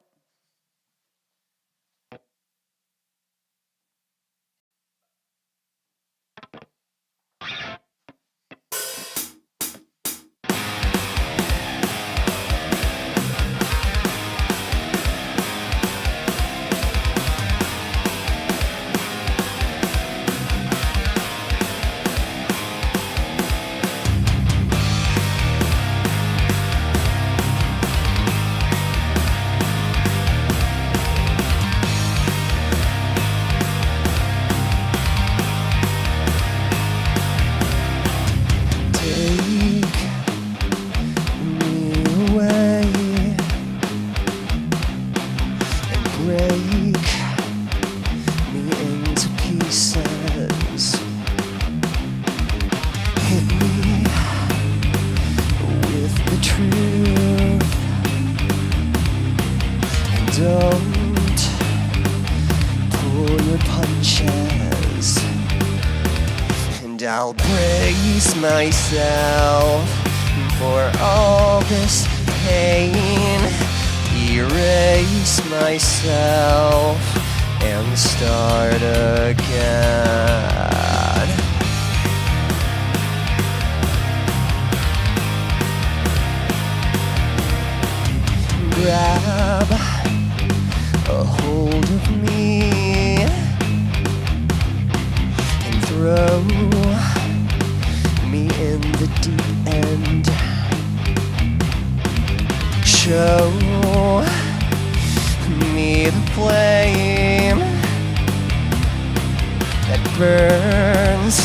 I'll brace myself for all this pain, erase myself and start again. Grab a hold of me and throw me in the deep end. Show me the flame that burns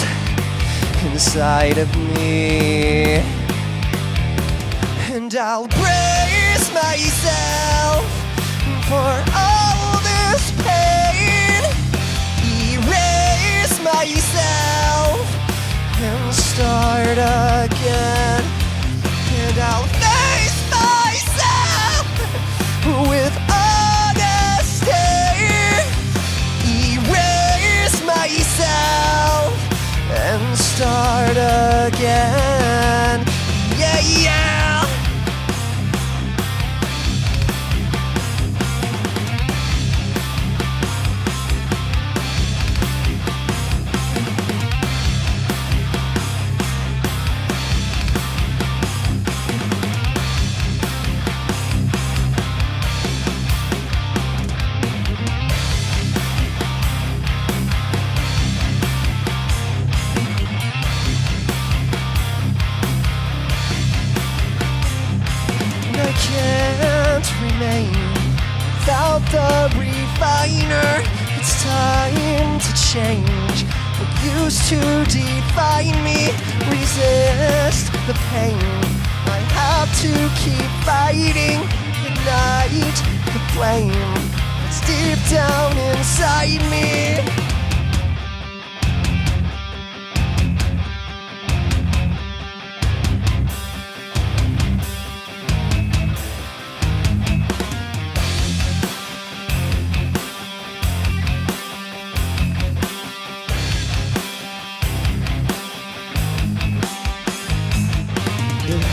inside of me, and I'll brace myself for all this pain, erase myself and start again, and I'll face myself with honesty, erase myself and start again. Yeah, yeah. Can't remain without the refiner. It's time to change what used to define me. Resist the pain, I have to keep fighting. Ignite the flame that's deep down inside me.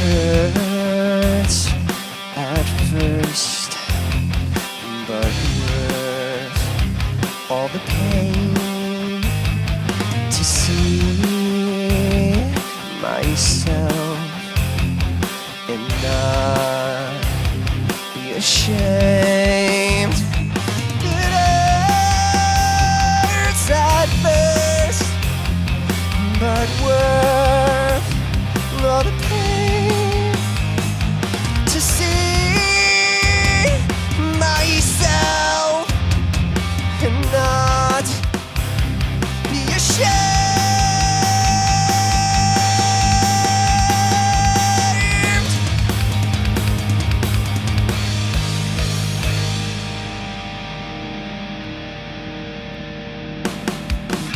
Hurts at first, but worth all the pain to see myself and not be ashamed. It hurts at first, but worth all the pain to see myself and not be ashamed.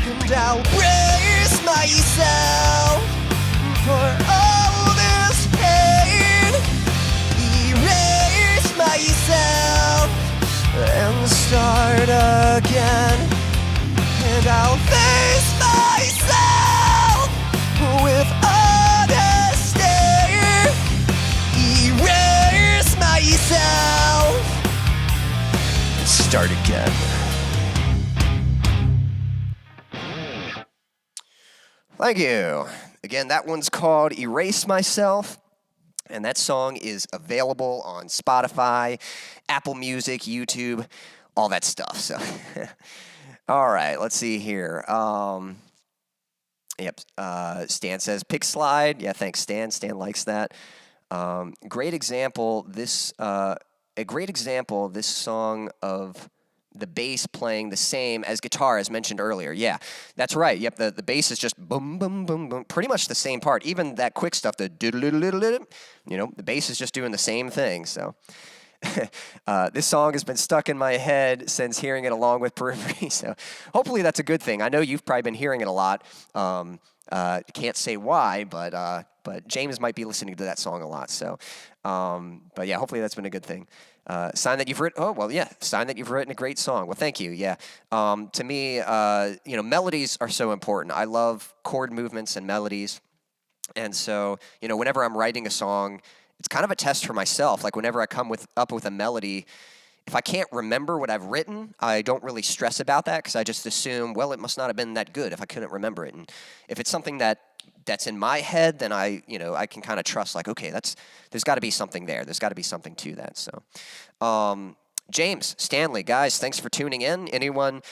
And I'll brace myself for all this pain, erase myself and start again, and I'll face myself with honesty, erase myself, and start again. Thank you. Again, that one's called Erase Myself. And that song is available on Spotify, AppleMusic, YouTube, all that stuff. So, all right, let's see here. Stan says, pick slide. Yeah, thanks, Stan. Stan likes that. Great example, this song of the bass playing the same as guitar as mentioned earlier. Yeah, that's right. Yep, the bass is just boom, boom, boom, boom. Pretty much the same part. Even that quick stuff, the the bass is just doing the same thing. So this song has been stuck in my head since hearing it along with Periphery. So hopefully that's a good thing. I know you've probably been hearing it a lot. Can't say why, but James might be listening to that song a lot. So, but yeah, hopefully that's been a good thing. Sign that you've written. Oh well, yeah. Sign that you've written a great song. Well, thank you. Yeah. To me, melodies are so important. I love chord movements and melodies, and so whenever I'm writing a song, it's kind of a test for myself. Like whenever I come up with a melody, if I can't remember what I've written, I don't really stress about that because I just assume, well, it must not have been that good if I couldn't remember it. And if it's something that's in my head, then I can kind of trust, like, okay, there's got to be something there. There's got to be something to that. So, James, Stanley, guys, thanks for tuning in. Anyone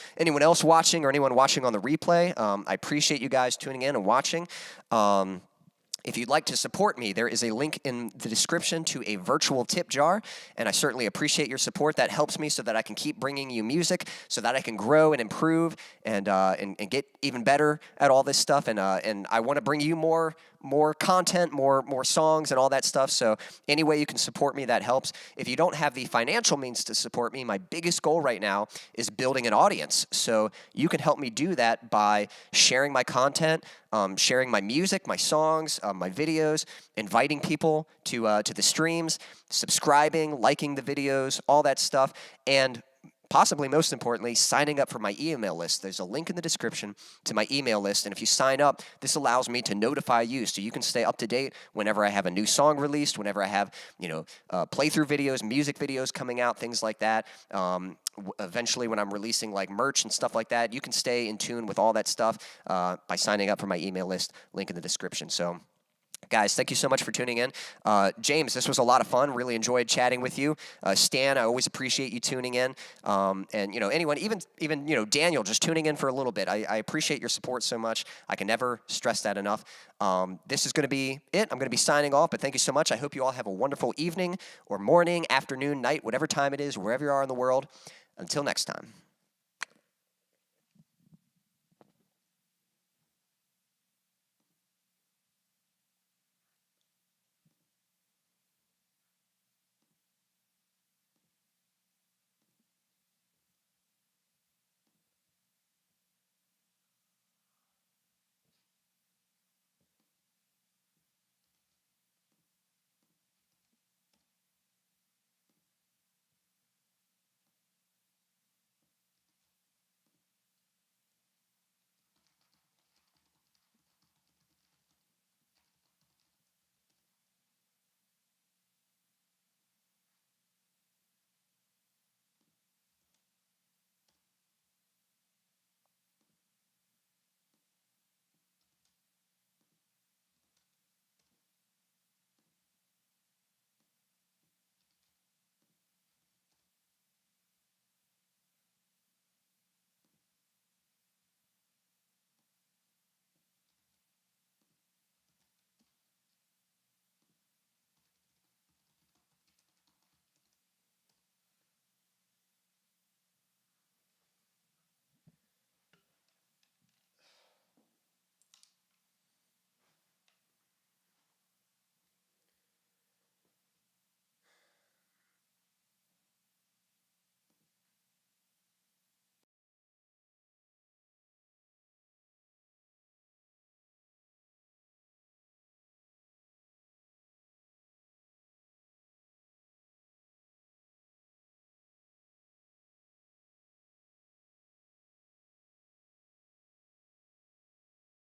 else watching or anyone watching on the replay, I appreciate you guys tuning in and watching. If you'd like to support me, there is a link in the description to a virtual tip jar, and I certainly appreciate your support. That helps me so that I can keep bringing you music, so that I can grow and improve and get even better at all this stuff. And I want to bring you more content, more songs and all that stuff. So any way you can support me, that helps. If you don't have the financial means to support me, my biggest goal right now is building an audience. So you can help me do that by sharing my content, sharing my music, my songs, my videos, inviting people to the streams, subscribing, liking the videos, all that stuff, and possibly most importantly, signing up for my email list. There's a link in the description to my email list, and if you sign up, this allows me to notify you so you can stay up to date whenever I have a new song released, whenever I have, playthrough videos, music videos coming out, things like that. Eventually when I'm releasing like merch and stuff like that, you can stay in tune with all that stuff by signing up for my email list, link in the description. So, guys, thank you so much for tuning in. James, this was a lot of fun. Really enjoyed chatting with you. Stan, I always appreciate you tuning in. And anyone, even Daniel, just tuning in for a little bit. I appreciate your support so much. I can never stress that enough. This is going to be it. I'm going to be signing off, but thank you so much. I hope you all have a wonderful evening or morning, afternoon, night, whatever time it is, wherever you are in the world. Until next time.